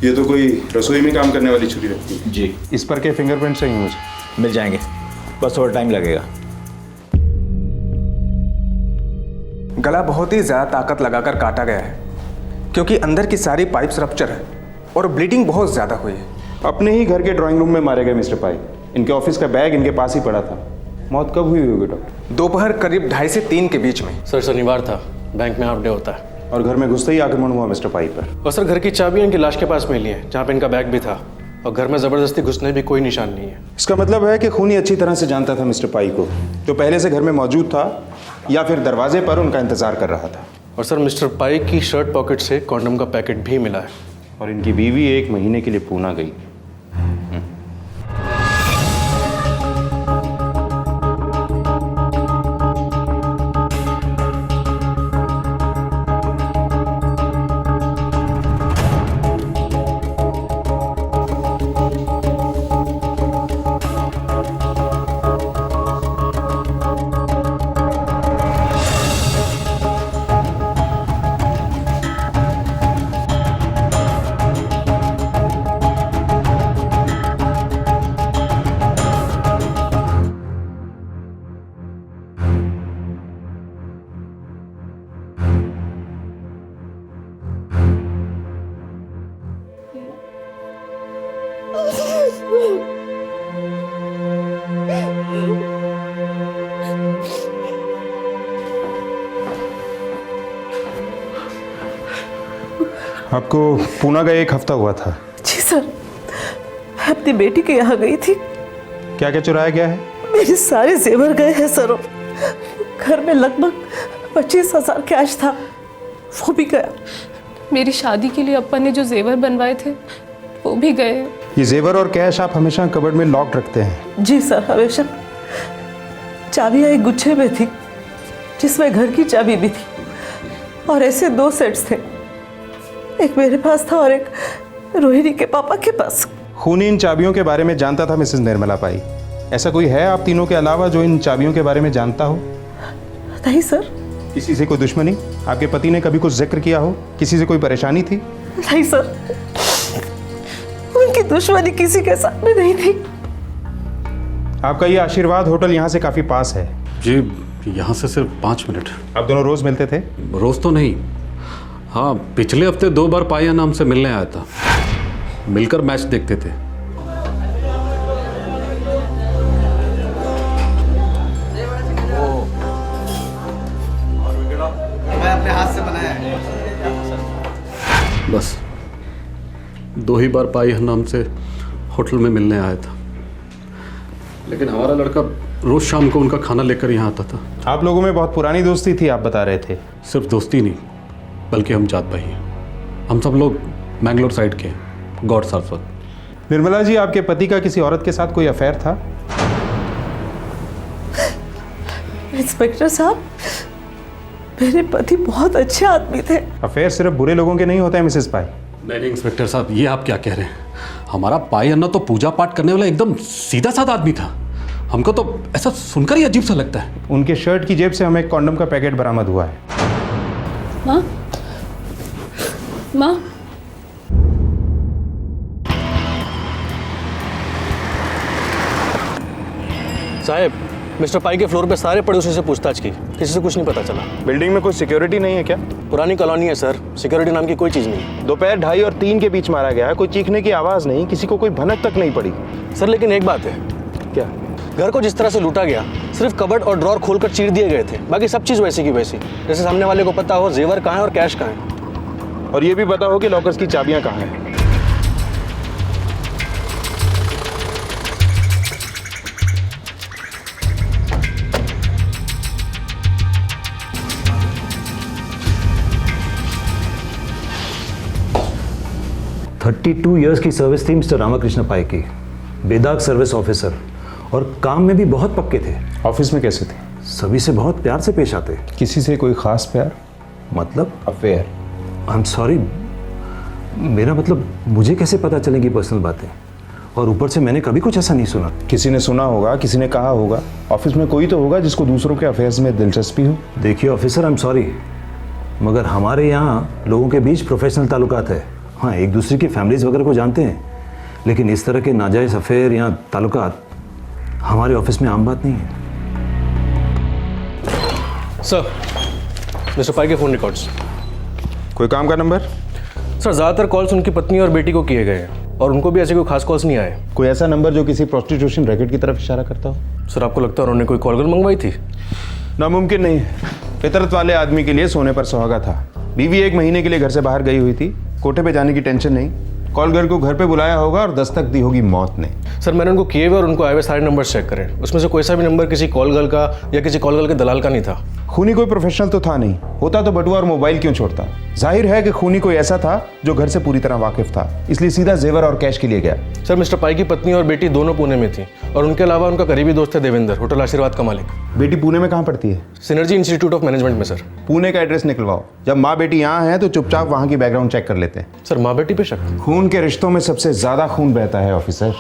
[SPEAKER 1] ये तो कोई रसोई में काम करने वाली छुरी लगती है।
[SPEAKER 8] जी।
[SPEAKER 1] इस पर के फिंगरप्रिंट चाहिए मुझे।
[SPEAKER 8] मिल जाएंगे, बस थोड़ा टाइम लगेगा।
[SPEAKER 3] गला बहुत ही ज़्यादा ताकत लगाकर काटा गया है क्योंकि अंदर की सारी पाइप्स रप्चर है और ब्लीडिंग बहुत ज़्यादा हुई है।
[SPEAKER 1] अपने ही घर के ड्राइंग रूम में मारे गए मिस्टर पाई। इनके ऑफिस का बैग इनके पास ही पड़ा था। मौत कब हुई होगी डॉक्टर?
[SPEAKER 3] दोपहर करीब 2:30 से 3 के बीच में।
[SPEAKER 20] सर शनिवार था, बैंक में हाफ डे होता है।
[SPEAKER 1] और घर में घुसते ही आक्रमण हुआ मिस्टर पाई पर।
[SPEAKER 20] और सर घर की चाबियां इनकी लाश के पास मिली है, जहाँ पे इनका बैग भी था, और घर में जबरदस्ती घुसने भी कोई निशान नहीं है।
[SPEAKER 1] इसका मतलब है कि खूनी अच्छी तरह से जानता था मिस्टर पाई को, जो पहले से घर में मौजूद था, या फिर दरवाजे पर उनका इंतजार कर रहा था।
[SPEAKER 20] और सर मिस्टर पाई की शर्ट पॉकेट से कॉन्डम का पैकेट भी मिला है।
[SPEAKER 1] और इनकी बीवी 1 महीने के लिए पूना गई। आपको पूना का 1 हफ्ता हुआ था।
[SPEAKER 10] जी सर, मैं अपनी बेटी के यहाँ गई थी।
[SPEAKER 1] क्या क्या चुराया गया है?
[SPEAKER 10] मेरे सारे जेवर गए हैं सर। घर में लगभग 25,000 कैश था, वो भी गया।
[SPEAKER 2] मेरी शादी के लिए अप्पा ने जो जेवर बनवाए थे वो भी गए।
[SPEAKER 1] ये जेवर और कैश आप हमेशा कबर्ड में लॉक रखते हैं?
[SPEAKER 10] जी सर, हमेशा। चाबियाँ एक गुच्छे में थी जिसमें घर की चाबी भी थी, और ऐसे 2 सेट्स थे, एक मेरे पास था और एक रोहिणी के पापा के पास।
[SPEAKER 1] खूनी इन चाबियों के बारे में जानता था मिसेस निर्मला पाई। ऐसा कोई है आप तीनों के अलावा जो इन चाबियों के बारे में जानता हो?
[SPEAKER 10] नहीं सर।
[SPEAKER 1] किसी से कोई दुश्मनी? आपके पति ने कभी कुछ जिक्र किया हो? किसी से कोई परेशानी थी?
[SPEAKER 10] नहीं सर, उनकी दुश्मनी किसी के साथ में नहीं थी।
[SPEAKER 1] आपका ये आशीर्वाद होटल यहाँ से काफी पास है।
[SPEAKER 18] जी, यहाँ से सिर्फ 5 मिनट।
[SPEAKER 1] आप दोनों रोज मिलते थे?
[SPEAKER 18] रोज तो नहीं, हाँ पिछले हफ्ते 2 बार पाया नाम से मिलने आया था, मिलकर मैच देखते थे।
[SPEAKER 7] मैं अपने हाथ से बनाया है।
[SPEAKER 18] बस 2 ही बार पाया नाम से होटल में मिलने आया था, लेकिन हमारा लड़का रोज शाम को उनका खाना लेकर यहाँ आता था।
[SPEAKER 1] आप लोगों में बहुत पुरानी दोस्ती थी, आप बता रहे थे।
[SPEAKER 18] सिर्फ दोस्ती नहीं, बल्कि हम जात भाई हैं। हम सब लोग मैंगलोर साइड के हैं, गौड़ सारस्वत।
[SPEAKER 1] निर्मला जी, आपके पति का किसी औरत के साथ कोई अफेयर था?
[SPEAKER 10] इंस्पेक्टर साहब, मेरे पति बहुत अच्छे आदमी थे।
[SPEAKER 1] अफेयर सिर्फ बुरे लोगों के नहीं होते हैं मिसेस पाई।
[SPEAKER 18] नहीं इंस्पेक्टर साहब, ये आप क्या कह रहे हैं? हमारा पाई अन्ना तो पूजा पाठ करने वाला एकदम सीधा साधा आदमी था। हमको तो ऐसा सुनकर ही अजीब सा लगता है।
[SPEAKER 1] उनके शर्ट की जेब से हमें एक कॉन्डम का पैकेट बरामद हुआ है।
[SPEAKER 10] हाँ?
[SPEAKER 2] माँ,
[SPEAKER 20] साहब, मिस्टर पाई के फ्लोर पे सारे पड़ोसियों से पूछताछ की, किसी से कुछ नहीं पता चला।
[SPEAKER 1] बिल्डिंग में कोई सिक्योरिटी नहीं है क्या?
[SPEAKER 20] पुरानी कॉलोनी है सर, सिक्योरिटी नाम की कोई चीज़ नहीं।
[SPEAKER 1] दोपहर 2:30 और 3 के बीच मारा गया है, कोई चीखने की आवाज़ नहीं, किसी को कोई भनक तक नहीं पड़ी।
[SPEAKER 20] सर लेकिन एक बात है।
[SPEAKER 1] क्या?
[SPEAKER 20] घर को जिस तरह से लूटा गया, सिर्फ कबर्ड और ड्रॉर खोलकर चीर दिए गए थे, बाकी सब चीज़ वैसी की वैसी। जैसे सामने वाले को पता हो जेवर कहाँ है और कैश कहाँ है।
[SPEAKER 1] और ये भी पता हो कि लॉकर्स की चाबियां कहाँ हैं।
[SPEAKER 8] टू ईयर्स की सर्विस थी मिस्टर रामाकृष्ण पाई की, बेदाग सर्विस ऑफिसर, और काम में भी बहुत पक्के थे।
[SPEAKER 1] ऑफिस में कैसे थे?
[SPEAKER 8] सभी से बहुत प्यार से पेश आते।
[SPEAKER 1] किसी से कोई खास प्यार?
[SPEAKER 8] मतलब
[SPEAKER 1] अफेयर?
[SPEAKER 8] आई एम सॉरी, मेरा मतलब मुझे कैसे पता चलेगी पर्सनल बातें? और ऊपर से मैंने कभी कुछ ऐसा नहीं सुना।
[SPEAKER 1] किसी ने सुना होगा, किसी ने कहा होगा। ऑफिस में कोई तो होगा जिसको दूसरों के अफेयर्स में दिलचस्पी हो।
[SPEAKER 8] देखिए ऑफिसर, आई एम सॉरी, मगर हमारे यहाँ लोगों के बीच प्रोफेशनल ताल्लुकात है। हाँ, एक दूसरे की फैमिलीज वगैरह को जानते हैं, लेकिन इस तरह के नाजायज़ अफेयर या ताल्लुकात हमारे ऑफिस में आम बात नहीं है।
[SPEAKER 20] सर, मिस्टर पाई के फ़ोन रिकॉर्ड्स।
[SPEAKER 1] कोई काम का नंबर?
[SPEAKER 20] सर ज़्यादातर कॉल्स उनकी पत्नी और बेटी को किए गए हैं, और उनको भी ऐसे कोई खास कॉल्स नहीं आए।
[SPEAKER 1] कोई ऐसा नंबर जो किसी प्रोस्टिट्यूशन रैकेट की तरफ इशारा करता हो?
[SPEAKER 20] सर आपको लगता है उन्होंने कोई कॉल मंगवाई थी?
[SPEAKER 1] नामुमकिन नहीं है। फितरत वाले आदमी के लिए सोने पर सुहागा था। बीवी 1 महीने के लिए घर से बाहर गई हुई थी, कोटे पे जाने की टेंशन नहीं। कॉल गर्ल को घर पे बुलाया होगा और दस्तक दी होगी मौत ने।
[SPEAKER 20] सर मैंने उनको किए हुए और उनको आए हुए सारे नंबर चेक करें, उसमें से कोई सा भी नंबर किसी कॉल गर्ल का या किसी कॉल गर्ल के दलाल का नहीं था।
[SPEAKER 1] खूनी कोई प्रोफेशनल तो था नहीं, होता तो बटुआ और मोबाइल क्यों छोड़ता। जाहिर है कि खूनी कोई ऐसा था जो घर से पूरी तरह वाकिफ था, इसलिए सीधा जेवर और कैश के लिए गया।
[SPEAKER 20] सर मिस्टर पाई की पत्नी और बेटी दोनों पुणे में थी, और उनके अलावा उनका करीबी दोस्त है देवेंद्र, होटल आशीर्वाद का मालिक।
[SPEAKER 1] बेटी पुणे में कहाँ पढ़ती है?
[SPEAKER 20] सिनर्जी इंस्टीट्यूट ऑफ मैनेजमेंट में। सर
[SPEAKER 1] पुणे का एड्रेस निकलवाओ। जब माँ बेटी यहाँ है तो चुपचाप वहाँ की बैकग्राउंड चेक कर लेते हैं।
[SPEAKER 20] सर माँ बेटी पे शक?
[SPEAKER 1] खून के रिश्तों में सबसे ज्यादा खून बहता है ऑफिसर।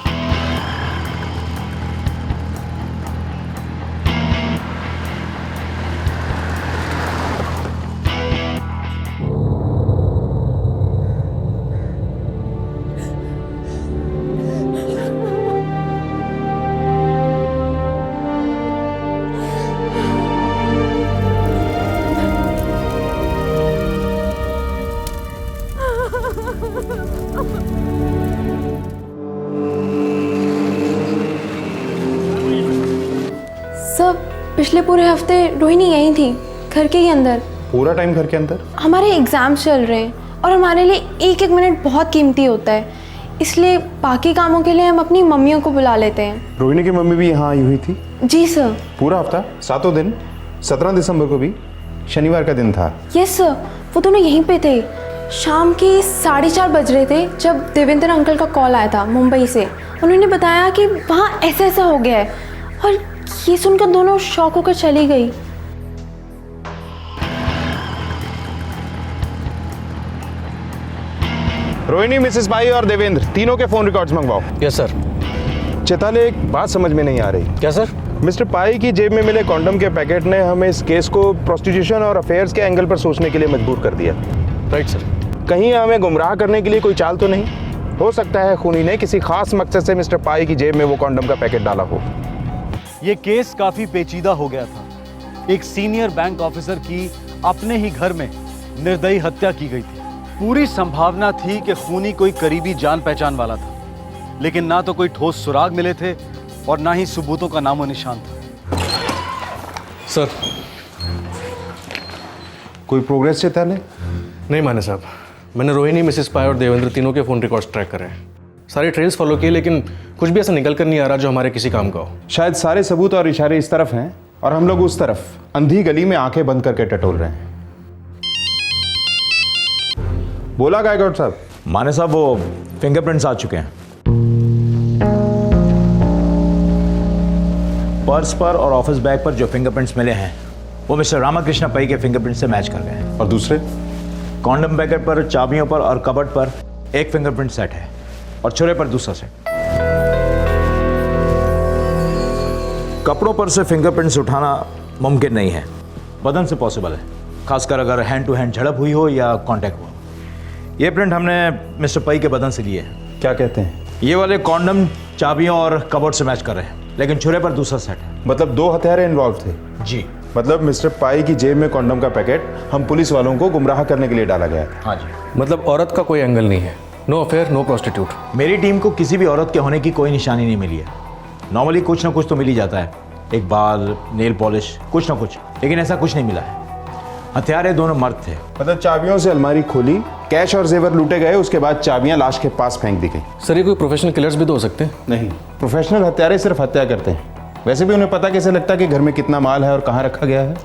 [SPEAKER 2] सर पिछले पूरे हफ्ते रोहिणी यहीं थी, घर के ही अंदर।
[SPEAKER 1] पूरा टाइम घर के अंदर?
[SPEAKER 2] हमारे एग्जाम्स चल रहे हैं और हमारे लिए एक एक मिनट बहुत कीमती होता है, इसलिए बाकी कामों के लिए हम अपनी मम्मियों को बुला लेते हैं।
[SPEAKER 1] रोहिणी की मम्मी भी यहाँ आई हुई थी?
[SPEAKER 2] जी सर।
[SPEAKER 1] पूरा हफ्ता, 7 दिन? 17 दिसंबर को भी शनिवार का दिन था?
[SPEAKER 2] यस सर, वो दोनों यहीं पे थे। शाम के 4:30 बज रहे थे जब देवेंद्र अंकल का कॉल आया था मुंबई से। उन्होंने बताया कि वहाँ ऐसा ऐसा हो गया है, और ये सुनकर दोनों शॉक होकर चली गई।
[SPEAKER 1] रोहिणी, मिसेस पाई और देवेंद्र तीनों के फोन रिकॉर्ड्स मंगवाओ।
[SPEAKER 20] Yes sir.
[SPEAKER 1] चेताले, एक बात समझ में नहीं आ रही।
[SPEAKER 20] क्या सर?
[SPEAKER 1] मिस्टर पाई की जेब में मिले कॉन्डम के पैकेट ने हमें इस केस को प्रोस्टिट्यूशन और अफेयर्स के एंगल पर सोचने के लिए मजबूर कर दिया।
[SPEAKER 20] Right sir.
[SPEAKER 1] कहीं हमें गुमराह करने के लिए कोई चाल तो नहीं? हो सकता है खूनी ने किसी खास मकसद से मिस्टर पाई की जेब में वो कॉन्डम का पैकेट डाला हो।
[SPEAKER 6] ये केस काफी पेचीदा हो गया था। एक सीनियर बैंक ऑफिसर की अपने ही घर में निर्दयी हत्या की गई थी। पूरी संभावना थी कि खूनी कोई करीबी जान पहचान वाला था, लेकिन ना तो कोई ठोस सुराग मिले थे और ना ही सबूतों का नामो निशान था।
[SPEAKER 20] सर
[SPEAKER 1] कोई प्रोग्रेस चेताले?
[SPEAKER 20] नहीं माने साहब, मैंने रोहिणी, मिसेस पाई और देवेंद्र तीनों के फोन रिकॉर्ड्स ट्रैक करे हैं, सारे ट्रेल्स फॉलो किए, लेकिन कुछ भी ऐसा निकल कर नहीं आ रहा जो हमारे किसी काम का हो।
[SPEAKER 1] शायद सारे सबूत और इशारे इस तरफ हैं और हम लोग उस तरफ अंधी गली में आंखें बंद करके टटोल रहे हैं। बोला गायकवाड़ साहब?
[SPEAKER 8] माने साहब, वो फिंगरप्रिंट्स आ चुके हैं। पर्स पर और ऑफिस बैग पर जो फिंगरप्रिंट्स मिले हैं वो मिस्टर रामाकृष्ण पई के फिंगरप्रिंट से मैच कर गए हैं।
[SPEAKER 1] और दूसरे?
[SPEAKER 8] कॉन्डम पैकेट पर, चाबियों पर और कबर्ड पर एक फिंगरप्रिंट सेट है और छुरे पर दूसरा सेट। कपड़ों पर से फिंगरप्रिंट्स उठाना मुमकिन नहीं है, बदन से पॉसिबल है, खासकर अगर हैंड टू हैंड झड़प हुई हो या कांटेक्ट हो।
[SPEAKER 21] ये प्रिंट हमने मिस्टर पई के बदन से लिए हैं।
[SPEAKER 1] क्या कहते हैं?
[SPEAKER 21] ये वाले कॉन्डम चाबियों और कबोर्ड से मैच कर रहे हैं, लेकिन छुरे पर दूसरा सेट है।
[SPEAKER 1] मतलब 2 हथियारे इन्वॉल्व थे?
[SPEAKER 21] जी।
[SPEAKER 1] मतलब मिस्टर पाई की जेब में कॉन्डम का पैकेट हम पुलिस वालों को गुमराह करने के लिए डाला गया था।
[SPEAKER 21] हाँ जी।
[SPEAKER 20] मतलब औरत का कोई एंगल नहीं है, नो अफेयर नो प्रोस्टिट्यूट।
[SPEAKER 21] मेरी टीम को किसी भी औरत के होने की कोई निशानी नहीं मिली है। नॉर्मली कुछ ना कुछ तो मिल ही जाता है, एक बाल, नेल पॉलिश, कुछ ना कुछ, लेकिन ऐसा कुछ नहीं मिला है। हथियारे दोनों मर्द थे।
[SPEAKER 1] मतलब चाबियों से अलमारी खोली, कैश और जेवर लूटे गए, उसके बाद चाबियां लाश के पास फेंक दी गई।
[SPEAKER 20] सर ये कोई प्रोफेशनल किलर्स भी तो हो सकते हैं?
[SPEAKER 1] नहीं, प्रोफेशनल हत्यारे सिर्फ हत्या करते हैं। वैसे भी उन्हें पता कैसे लगता कि घर में कितना माल है और कहाँ रखा गया है?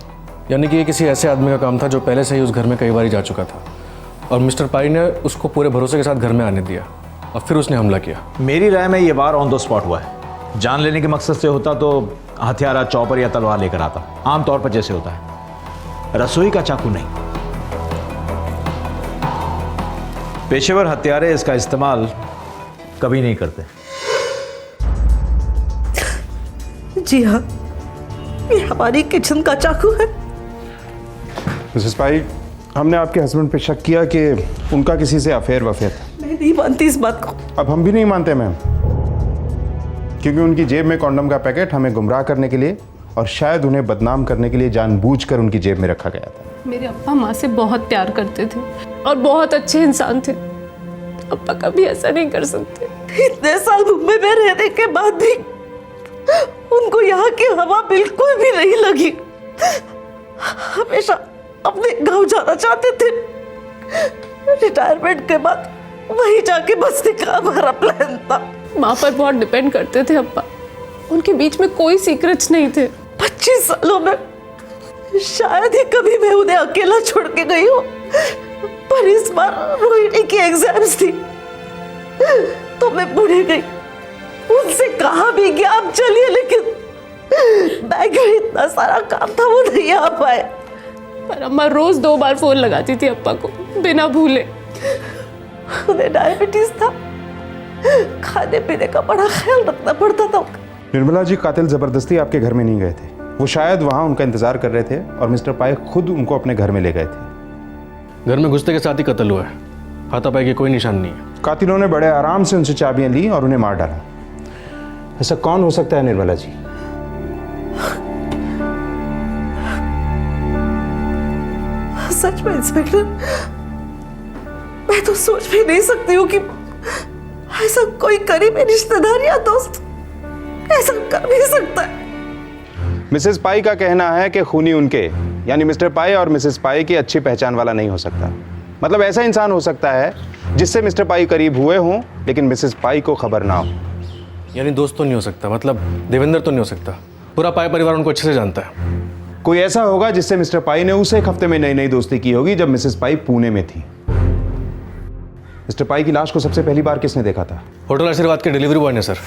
[SPEAKER 20] यानी कि ये किसी ऐसे आदमी का काम था जो पहले से ही उस घर में कई बार जा चुका था और मिस्टर पाई ने उसको पूरे भरोसे के साथ घर में आने दिया और फिर उसने हमला किया।
[SPEAKER 21] मेरी राय में ये वार ऑन द स्पॉट हुआ है। जान लेने के मकसद से होता तो हथियारा चॉपर या तलवार लेकर आता, आमतौर पर जैसे होता है, रसोई का चाकू नहीं। पेशेवर हत्यारे इसका इस्तेमाल कभी नहीं करते।
[SPEAKER 10] जी हाँ, ये हमारी किचन का चाकू है।
[SPEAKER 1] मिसेस पाई, हमने आपके हस्बैंड पे शक किया कि उनका किसी से अफेयर वफेयर था।
[SPEAKER 10] मैं नहीं मानती इस बात को।
[SPEAKER 1] अब हम भी नहीं मानते मैम, क्योंकि उनकी जेब में कॉन्डम का पैकेट हमें गुमराह करने के लिए और शायद उन्हें बदनाम करने के लिए जानबूझकर उनकी जेब में रखा गया था।
[SPEAKER 22] मेरे अप्पा माँ से बहुत प्यार करते थे और बहुत अच्छे इंसान थे। अप्पा कभी ऐसा नहीं कर सकते।
[SPEAKER 10] इतने साल मुंबई में रहने के बाद भी उनको यहाँ की हवा बिल्कुल भी नहीं लगी। हमेशा अपने गांव जाना चाहते थे। रिटायरमेंट के बाद वहीं जाके बसने का हमारा प्लान था।
[SPEAKER 22] माँ पर बहुत डिपेंड करते थे अप्पा, उनके बीच में कोई सीक्रेट्स नहीं थे।
[SPEAKER 10] 25 सालों में शायद ही कभी मैं उन्हें अकेला छोड़ के गई हूँ, पर इस बार रोहिणी की एग्जाम्स थी तो मैं पुणे गई। उनसे कहा भी कि आप चलिए, लेकिन बैंक में इतना सारा काम था वो नहीं आ पाए।
[SPEAKER 22] पर अम्मा रोज 2 बार फोन लगाती थी अप्पा को बिना भूले।
[SPEAKER 10] उन्हें डायबिटीज था, खाने पीने का बड़ा ख्याल रखना पड़ता था।
[SPEAKER 1] निर्मला जी, कातिल जबरदस्ती आपके घर में नहीं गए थे। वो शायद वहाँ उनका इंतजार कर रहे थे और मिस्टर पाई खुद उनको अपने घर में ले गए थे।
[SPEAKER 20] घर में घुसते के साथ ही कत्ल हुआ है, हाथापाई की कोई निशान नहीं है।
[SPEAKER 1] कातिलों ने बड़े आराम से उनसे चाबियां ली और उन्हें मार डाला। ऐसा कौन हो सकता है निर्मला जी?
[SPEAKER 10] सच में इंस्पेक्टर, मैं तो सोच भी नहीं सकती हूँ कि ऐसा कोई करीबी रिश्तेदार या दोस्त ऐसा कर भी सकता है।
[SPEAKER 1] मिसेस पाई का कहना है कि खूनी उनके यानी मिस्टर पाई और मिसेस पाई की अच्छी पहचान वाला नहीं हो सकता। मतलब ऐसा इंसान हो सकता है जिससे मिस्टर पाई करीब हुए हों लेकिन मिसेस पाई को खबर ना हो।
[SPEAKER 20] यानी दोस्त तो नहीं हो सकता, मतलब देवेंद्र तो नहीं हो सकता। पूरा पाई परिवार उनको अच्छे से जानता है।
[SPEAKER 1] कोई ऐसा होगा जिससे मिस्टर पाई ने उसे एक हफ्ते में नई नई दोस्ती की होगी जब मिसेस पाई पुणे में थी। मिस्टर पाई की लाश को सबसे पहली बार किसने देखा था?
[SPEAKER 20] होटल आशीर्वाद के डिलीवरी बॉय ने सर।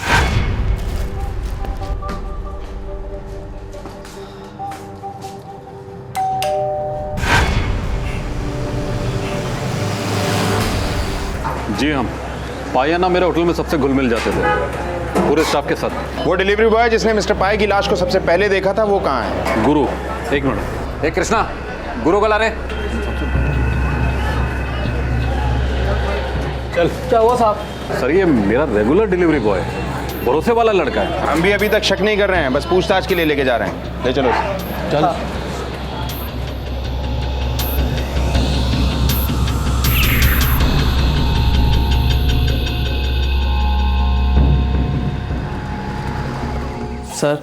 [SPEAKER 19] जी हाँ, पाया ना मेरे होटल में सबसे घुल मिल जाते थे, पूरे स्टाफ के साथ।
[SPEAKER 1] वो डिलीवरी बॉय जिसने मिस्टर पाई की लाश को सबसे पहले देखा था वो कहाँ है?
[SPEAKER 19] गुरु, एक मिनट। कृष्णा, गुरु को ला रहे। चल।
[SPEAKER 13] क्या हुआ साहब?
[SPEAKER 19] सर ये मेरा रेगुलर डिलीवरी बॉय है, भरोसे वाला लड़का है।
[SPEAKER 1] हम भी अभी तक शक नहीं कर रहे हैं, बस पूछताछ के लिए लेके जा रहे हैं। ले चलो।
[SPEAKER 20] चल।
[SPEAKER 13] सर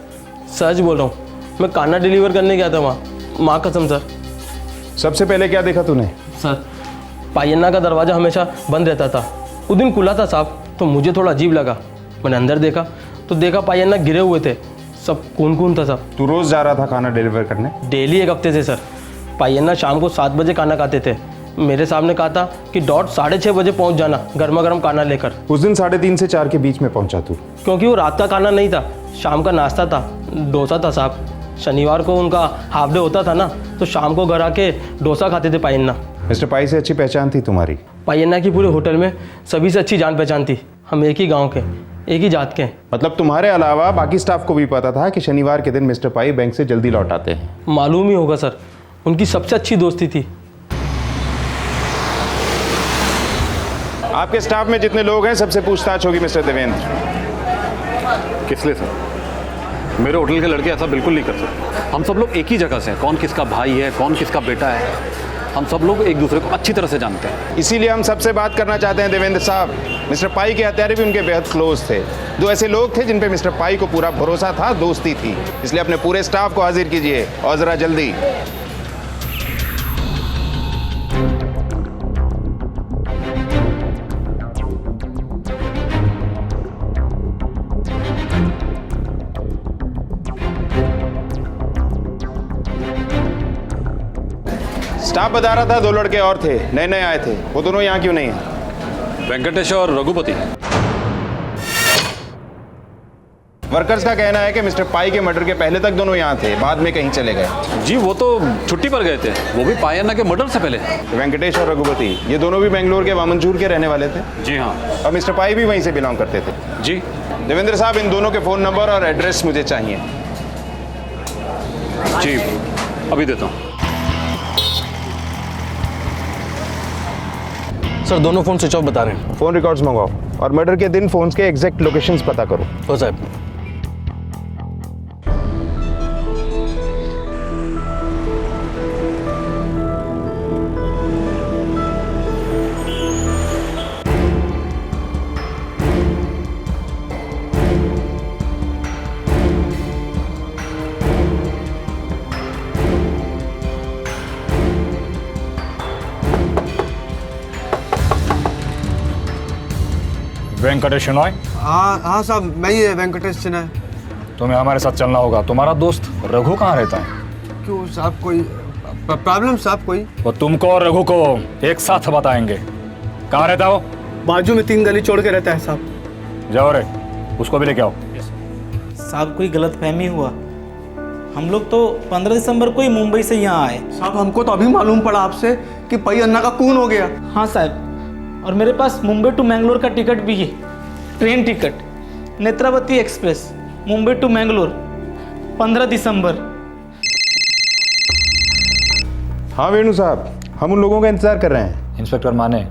[SPEAKER 13] सच बोल रहा हूँ, मैं खाना डिलीवर करने गया था वहाँ, माँ कसम सर।
[SPEAKER 1] सबसे पहले क्या देखा तूने?
[SPEAKER 13] सर पायन्ना का दरवाज़ा हमेशा बंद रहता था, उस दिन खुला था साहब, तो मुझे थोड़ा अजीब लगा। मैंने अंदर देखा तो देखा पायन्ना गिरे हुए थे, सब कौन कौन था साहब।
[SPEAKER 1] तू रोज़ जा रहा था खाना डिलीवर करने?
[SPEAKER 13] डेली 1 हफ्ते से सर। पायन्ना शाम को 7 बजे खाना खाते थे, मेरे सामने कहा था कि डॉट 6:30 बजे पहुँच जाना गर्मा गर्म खाना लेकर।
[SPEAKER 1] उस दिन 3:30 से 4 के बीच में पहुँचा तू?
[SPEAKER 13] क्योंकि वो रात का खाना नहीं था, शाम का नाश्ता था, डोसा था साहब। शनिवार को उनका हाफ डे होता था ना, तो शाम को घर आके डोसा खाते थे पायन्ना।
[SPEAKER 1] मिस्टर पाई से अच्छी पहचान थी तुम्हारी?
[SPEAKER 13] पायन्ना की पूरे होटल में सभी से अच्छी जान पहचान थी। हम एक ही गांव के, एक ही जात के।
[SPEAKER 1] मतलब तुम्हारे अलावा बाकी स्टाफ को भी पता था कि शनिवार के दिन मिस्टर पाई बैंक से जल्दी लौट आते हैं?
[SPEAKER 13] मालूम ही होगा सर, उनकी सबसे अच्छी दोस्ती थी।
[SPEAKER 1] आपके स्टाफ में जितने लोग हैं सबसे पूछताछ होगी मिस्टर देवेंद्र।
[SPEAKER 18] किस लिए सर? मेरे होटल के लड़के ऐसा बिल्कुल नहीं कर सकते। हम सब लोग एक ही जगह से हैं। कौन किसका भाई है, कौन किसका बेटा है, हम सब लोग एक दूसरे को अच्छी तरह से जानते हैं।
[SPEAKER 1] इसीलिए हम सबसे बात करना चाहते हैं देवेंद्र साहब। मिस्टर पाई के हत्यारे भी उनके बेहद क्लोज थे। दो ऐसे लोग थे जिन पे मिस्टर पाई को पूरा भरोसा था, दोस्ती थी। इसलिए अपने पूरे स्टाफ को हाजिर कीजिए और जरा जल्दी। स्टाफ बता रहा था 2 लड़के और थे, नए नए आए थे। वो दोनों यहाँ क्यों नहीं है?
[SPEAKER 18] वेंकटेश और रघुपति।
[SPEAKER 1] वर्कर्स का कहना है कि मिस्टर पाई के मर्डर के पहले तक दोनों यहाँ थे, बाद में कहीं चले गए।
[SPEAKER 18] जी वो तो छुट्टी पर गए थे, वो भी पाई अन्ना के मर्डर से पहले।
[SPEAKER 1] वेंकटेश और रघुपति ये दोनों भी बेंगलोर के वामनचूर के रहने वाले थे।
[SPEAKER 18] जी हाँ।
[SPEAKER 1] और मिस्टर पाई भी वहीं से बिलोंग करते थे।
[SPEAKER 18] जी।
[SPEAKER 1] देवेंद्र साहब, इन दोनों के फ़ोन नंबर और एड्रेस मुझे चाहिए।
[SPEAKER 18] जी अभी देता हूँ।
[SPEAKER 20] सर दोनों फ़ोन स्विच ऑफ बता रहे हैं।
[SPEAKER 1] फ़ोन रिकॉर्ड्स मंगवाओ और मर्डर के दिन फ़ोन्स के एग्जैक्ट लोकेशंस पता करो।
[SPEAKER 20] हो साहब।
[SPEAKER 9] वेंकटेश शनॉय?
[SPEAKER 7] हाँ साहब, मैं ही वेंकटेश सिन्हा।
[SPEAKER 9] तुम्हें हमारे साथ चलना होगा। तुम्हारा दोस्त रघु कहाँ रहता है?
[SPEAKER 7] क्यों साहब, कोई प्रॉब्लम साहब? कोई
[SPEAKER 9] वो तुमको और रघु को एक साथ बताएंगे। कहाँ रहता है वो?
[SPEAKER 7] बाजू में 3 गली छोड़ के रहता है साहब।
[SPEAKER 9] जाओ रे, उसको भी लेके आओ।
[SPEAKER 11] साहब कोई गलतफहमी हुआ। हम लोग तो 15 दिसंबर को ही मुंबई से यहाँ आए।
[SPEAKER 7] साहब हमको तो अभी मालूम पड़ा आपसे कि पई अन्ना का खून हो गया।
[SPEAKER 11] हाँ साहब, और मेरे पास मुंबई टू मैंगलोर का टिकट भी है। Train ticket, Netravati express, Mumbai to Mangalore, 15 दिसंबर।
[SPEAKER 1] हाँ वेणु साहब, हम उन लोगों का इंतजार कर रहे हैं।
[SPEAKER 9] इंस्पेक्टर माने,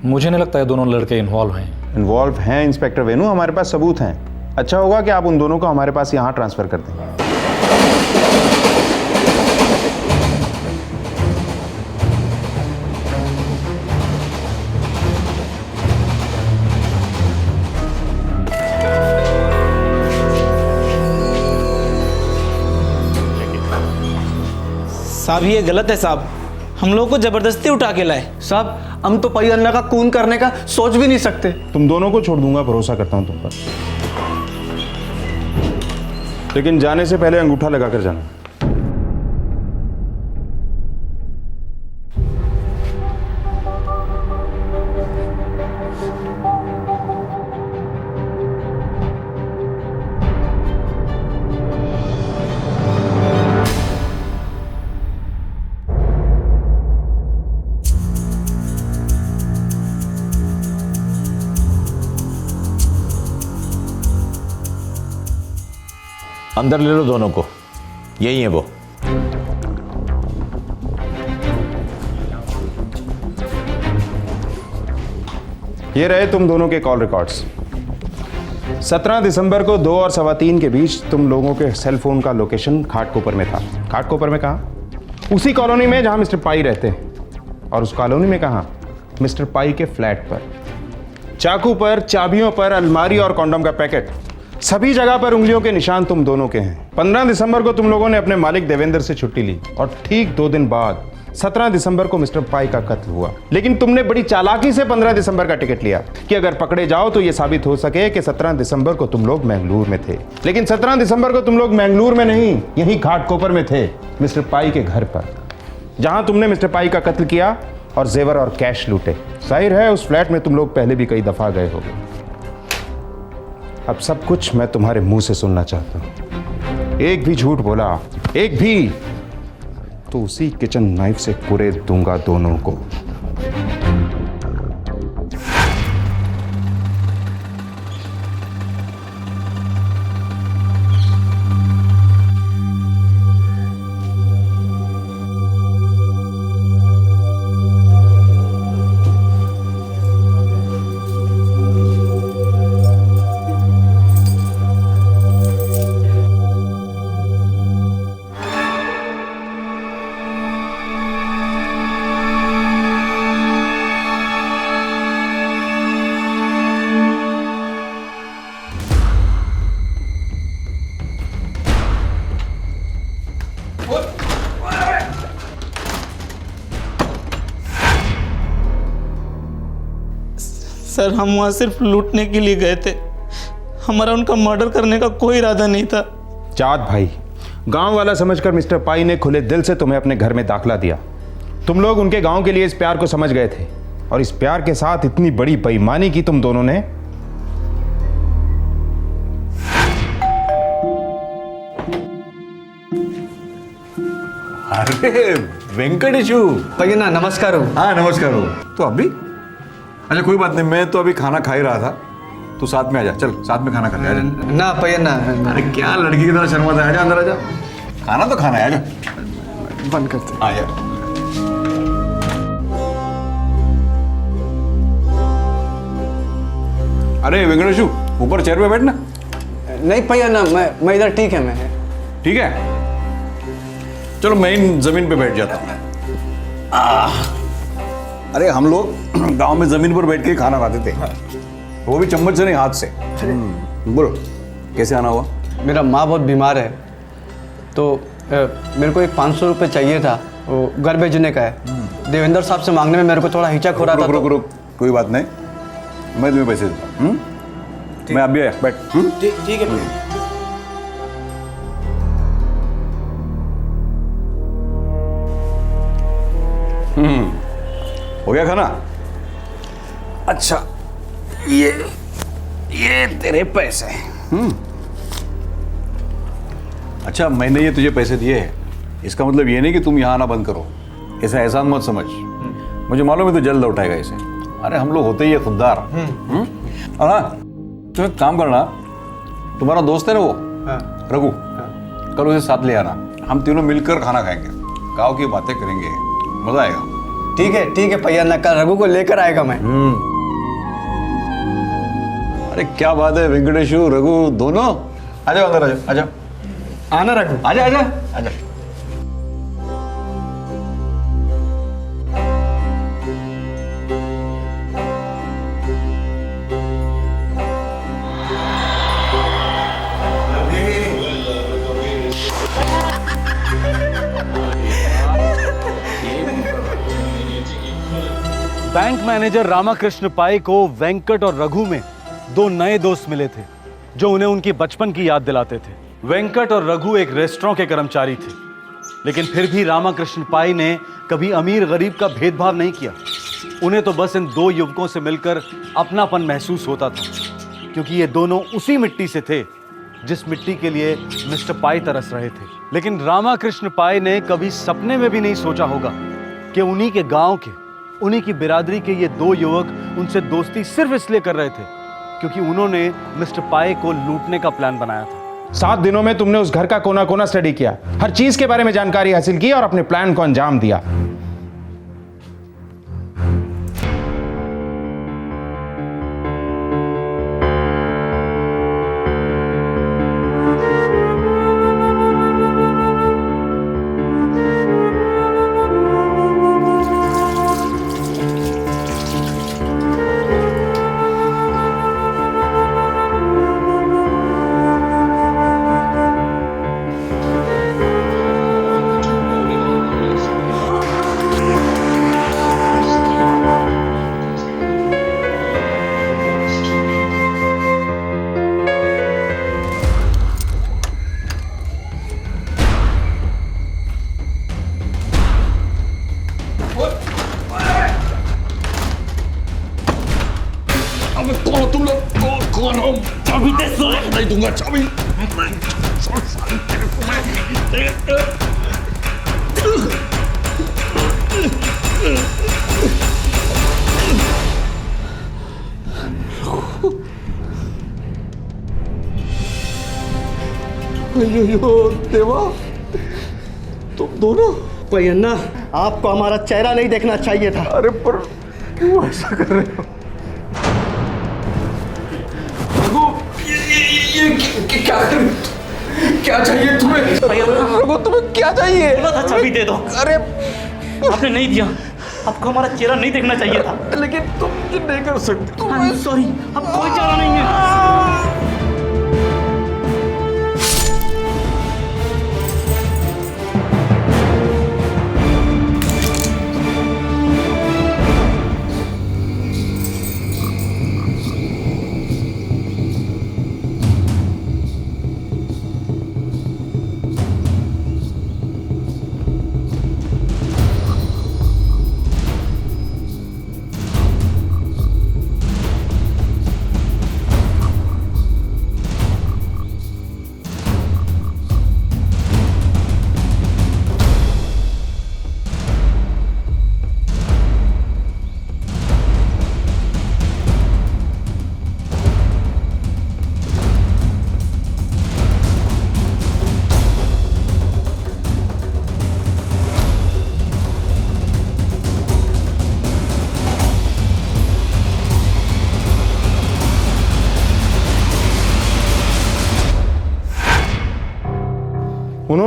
[SPEAKER 9] मुझे नहीं लगता है दोनों लड़के इन्वॉल्व हैं।
[SPEAKER 1] इंस्पेक्टर वेणु, हमारे पास सबूत हैं। अच्छा होगा कि आप उन दोनों को हमारे पास यहाँ ट्रांसफर कर दें।
[SPEAKER 11] साहब ये गलत है साहब, हम लोग को जबरदस्ती उठा के लाए।
[SPEAKER 7] साहब हम तो पई अन्ना का खून करने का सोच भी नहीं सकते।
[SPEAKER 1] तुम दोनों को छोड़ दूंगा, भरोसा करता हूं तुम पर, लेकिन जाने से पहले अंगूठा लगाकर जाना।
[SPEAKER 21] अंदर ले लो दोनों को, यही है वो।
[SPEAKER 1] ये रहे तुम दोनों के कॉल रिकॉर्ड्स। 17 दिसंबर को 2 और 3:15 के बीच तुम लोगों के सेल फोन का लोकेशन घाटकोपर में था। घाटकोपर में कहाँ? उसी कॉलोनी में जहां मिस्टर पाई रहते हैं। और उस कॉलोनी में कहाँ? मिस्टर पाई के फ्लैट पर। चाकू पर, चाबियों पर, अलमारी और कॉन्डम का पैकेट, सभी जगह पर उंगलियों के निशान तुम दोनों के हैं। 15 दिसंबर को तुम लोगों ने अपने मालिक देवेंद्र से छुट्टी ली और ठीक 2 दिन बाद 17 दिसंबर को मिस्टर पाई का कत्ल हुआ। लेकिन तुमने बड़ी चालाकी से 15 दिसंबर का टिकट लिया कि अगर पकड़े जाओ तो यह साबित हो सके कि 17 दिसंबर को तुम लोग मैंगलोर में थे। लेकिन 17 दिसंबर को तुम लोग मैंगलोर में नहीं, यहीं घाटकोपर में थे, मिस्टर पाई के घर पर, जहां तुमने मिस्टर पाई का कत्ल किया और जेवर और कैश लूटे। जाहिर है उस फ्लैट में तुम लोग पहले भी कई दफा गए होगे। अब सब कुछ मैं तुम्हारे मुंह से सुनना चाहता हूं। एक भी झूठ बोला, एक भी, तो उसी किचन नाइफ से कुरेद दूंगा दोनों को।
[SPEAKER 11] सर हम वहाँ सिर्फ लूटने के लिए गए थे, हमारा उनका मर्डर करने का कोई इरादा नहीं था।
[SPEAKER 1] जात भाई, गांव वाला समझकर मिस्टर पाई ने खुले दिल से तुम्हें अपने घर में दाखला दिया। तुम लोग उनके गांव के लिए इस प्यार को समझ गए थे, और इस प्यार के साथ इतनी बड़ी बेईमानी की तुम दोनों ने।
[SPEAKER 19] अरे वेंकटेशु
[SPEAKER 7] भैया नमस्कार हो।
[SPEAKER 19] हाँ नमस्कार हो। तो अभी अच्छा कोई बात नहीं, मैं तो अभी खाना खा ही रहा था, तू साथ में आ जा, चल साथ में खाना खाते हैं।
[SPEAKER 7] ना भैया ना।
[SPEAKER 19] अरे क्या लड़की की तरह शर्माता है, आजा अंदर आजा, खाना तो खाना है, आजा
[SPEAKER 7] बंद करते।
[SPEAKER 19] आजा। अरे वेंकटेशु ऊपर चेयर पे बैठना।
[SPEAKER 7] नहीं भैया ना, मैं इधर ठीक है। मैं
[SPEAKER 19] ठीक है, चलो मैं इन जमीन पे बैठ जाता हूँ। अरे हम लोग गांव में जमीन पर बैठ के खाना खाते थे, वो भी चम्मच से नहीं, हाथ से। बोलो कैसे आना हुआ?
[SPEAKER 7] मेरा माँ बहुत बीमार है, तो मेरे को एक 500 रुपये चाहिए था, वो घर भेजने का है। देवेंद्र साहब से मांगने में मेरे को थोड़ा हिचक हो रहा था।
[SPEAKER 19] रुक, कोई बात नहीं, मैं तुम्हें पैसे देता हूँ। मैं अभी आया, बैठ।
[SPEAKER 11] ठीक है।
[SPEAKER 19] हो गया खाना? अच्छा ये तेरे पैसे। अच्छा मैंने ये तुझे पैसे दिए हैं, इसका मतलब ये नहीं कि तुम यहाँ आना बंद करो, ऐसा एहसान मत समझ। मुझे मालूम है तू जल्द लौटाएगा इसे। अरे हम लोग होते ही है खुददार। और हाँ तुम एक काम करना, तुम्हारा दोस्त है ना वो रघु, कल उसे साथ ले आना, हम तीनों मिलकर खाना खाएंगे, गाँव की बातें करेंगे, मजा आएगा।
[SPEAKER 7] ठीक है भैया ना, कल रघु को लेकर आएगा मैं।
[SPEAKER 19] अरे क्या बात है वेंकटेशु रघु दोनों, आ जाओ अंदर, आ जाओ, आ जाओ।
[SPEAKER 7] आना रघु,
[SPEAKER 19] आजा आजा आजा।
[SPEAKER 6] बैंक मैनेजर रामाकृष्ण पाई को वेंकट और रघु में दो नए दोस्त मिले थे जो उन्हें उनकी बचपन की याद दिलाते थे। वेंकट और रघु एक रेस्टोरेंट के कर्मचारी थे, लेकिन फिर भी रामाकृष्ण पाई ने कभी अमीर गरीब का भेदभाव नहीं किया। उन्हें तो बस इन दो युवकों से मिलकर अपनापन महसूस होता था, क्योंकि ये दोनों उसी मिट्टी से थे जिस मिट्टी के लिए मिस्टर पाई तरस रहे थे। लेकिन रामाकृष्ण पाई ने कभी सपने में भी नहीं सोचा होगा कि उन्हीं के गांव के, उन्हीं की बिरादरी के ये दो युवक उनसे दोस्ती सिर्फ इसलिए कर रहे थे क्योंकि उन्होंने मिस्टर पाई को लूटने का प्लान बनाया था।
[SPEAKER 1] 7 दिनों में तुमने उस घर का कोना कोना स्टडी किया, हर चीज के बारे में जानकारी हासिल की और अपने प्लान को अंजाम दिया।
[SPEAKER 4] चाबी दे, नहीं दूंगा चाबी।
[SPEAKER 20] अयो देवा, तुम दोनों। भैया आपको हमारा चेहरा नहीं देखना चाहिए था।
[SPEAKER 19] अरे पर क्यों ऐसा कर रहे हो?
[SPEAKER 4] क्या चाहिए तुम्हें? तुम्हें क्या चाहिए?
[SPEAKER 11] बोला था चाबी दे दो।
[SPEAKER 19] अरे
[SPEAKER 11] आपने नहीं दिया, आपको हमारा चेहरा नहीं देखना चाहिए था।
[SPEAKER 19] लेकिन तुम ये नहीं कर सकते।
[SPEAKER 11] सॉरी, अब कोई चारा नहीं है।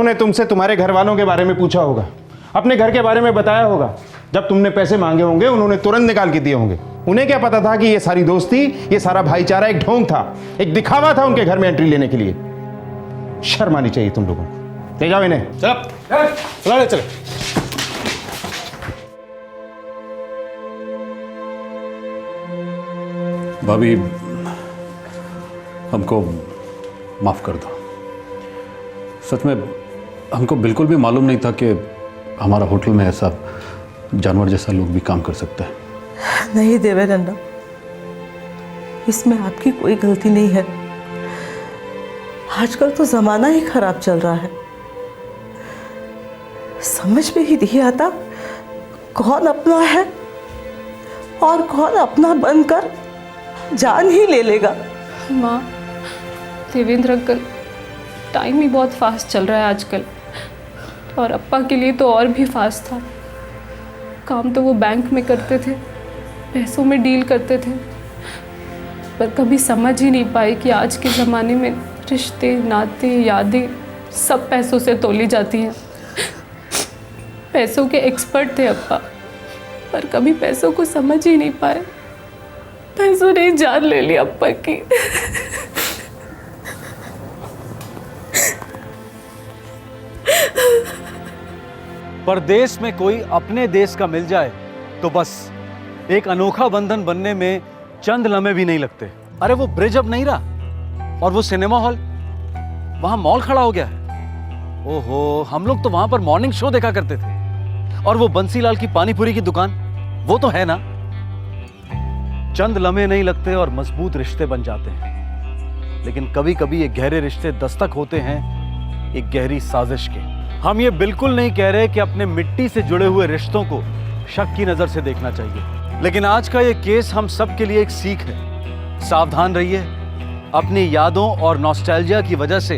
[SPEAKER 1] उन्होंने तुमसे तुम्हारे घर वालों के बारे में पूछा होगा, अपने घर के बारे में बताया होगा। जब तुमने पैसे मांगे होंगे उन्होंने तुरंत निकाल के दिए होंगे। उन्हें क्या पता था कि ये सारी दोस्ती, ये सारा भाईचारा एक ढोंग था, एक दिखावा था उनके घर में एंट्री लेने के लिए। शर्म आनी चाहिए तुम लोगों को। ले जाओ इन्हें।
[SPEAKER 6] चल चल।
[SPEAKER 9] भाभी, हमको माफ़ कर दो। सच में हमको बिल्कुल भी मालूम नहीं था कि हमारा होटल में ऐसा जानवर जैसा लोग भी काम कर सकता है।
[SPEAKER 10] नहीं देवेंद्र, इसमें आपकी कोई गलती नहीं है। आजकल तो जमाना ही खराब चल रहा है। समझ में ही नहीं आता कौन अपना है और कौन अपना बनकर जान ही ले लेगा।
[SPEAKER 22] माँ, देवेंद्र अंकल, टाइम ही बहुत फास्ट चल रहा है आजकल, और अप्पा के लिए तो और भी फास्ट था। काम तो वो बैंक में करते थे, पैसों में डील करते थे, पर कभी समझ ही नहीं पाए कि आज के ज़माने में रिश्ते, नाते, यादें सब पैसों से तोली जाती हैं। पैसों के एक्सपर्ट थे अप्पा, पर कभी पैसों को समझ ही नहीं पाए। पैसों ने जान ले ली अप्पा की।
[SPEAKER 6] परदेश में कोई अपने देश का मिल जाए तो बस एक अनोखा बंधन बनने में चंद लम्हे भी नहीं लगते। अरे वो ब्रिज अब नहीं रहा, और वो सिनेमा हॉल, वहां मॉल खड़ा हो गया है। ओहो, हम लोग तो वहां पर मॉर्निंग शो देखा करते थे। और वो बंसीलाल की पानीपुरी की दुकान, वो तो है ना। चंद लम्हे नहीं लगते और मजबूत रिश्ते बन जाते हैं। लेकिन कभी कभी ये गहरे रिश्ते दस्तक होते हैं एक गहरी साजिश के। हम ये बिल्कुल नहीं कह रहे कि अपने मिट्टी से जुड़े हुए रिश्तों को शक की नजर से देखना चाहिए, लेकिन आज का ये केस हम सब के लिए एक सीख है। सावधान रहिए, अपनी यादों और नॉस्टैल्जिया की वजह से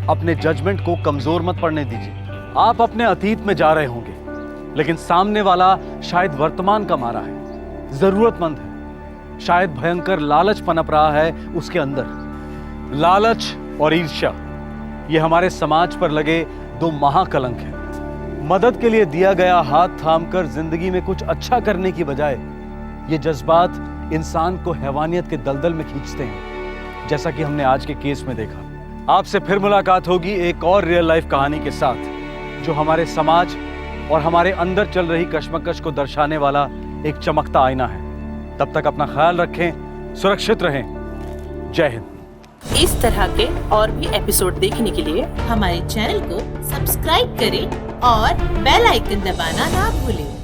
[SPEAKER 6] अपने जजमेंट को कमजोर मत पड़ने दीजिए। आप अपने अतीत में जा रहे होंगे, लेकिन सामने वाला शायद वर्तमान का मारा है, जरूरतमंद है, शायद भयंकर लालच पनप रहा है उसके अंदर। लालच और ईर्ष्या, ये हमारे समाज पर लगे दो महाकलंक हैं। मदद के लिए दिया गया हाथ थामकर जिंदगी में कुछ अच्छा करने की बजाय ये जज्बात इंसान को हैवानियत के दलदल में खींचते हैं, जैसा कि हमने आज के केस में देखा। आपसे फिर मुलाकात होगी एक और रियल लाइफ कहानी के साथ, जो हमारे समाज और हमारे अंदर चल रही कश्मकश को दर्शाने वाला एक चमकता आईना है। तब तक अपना ख्याल रखें, सुरक्षित रहें। जय हिंद।
[SPEAKER 15] इस तरह के और भी एपिसोड देखने के लिए हमारे चैनल को सब्सक्राइब करें और बेल आइकन दबाना ना भूलें।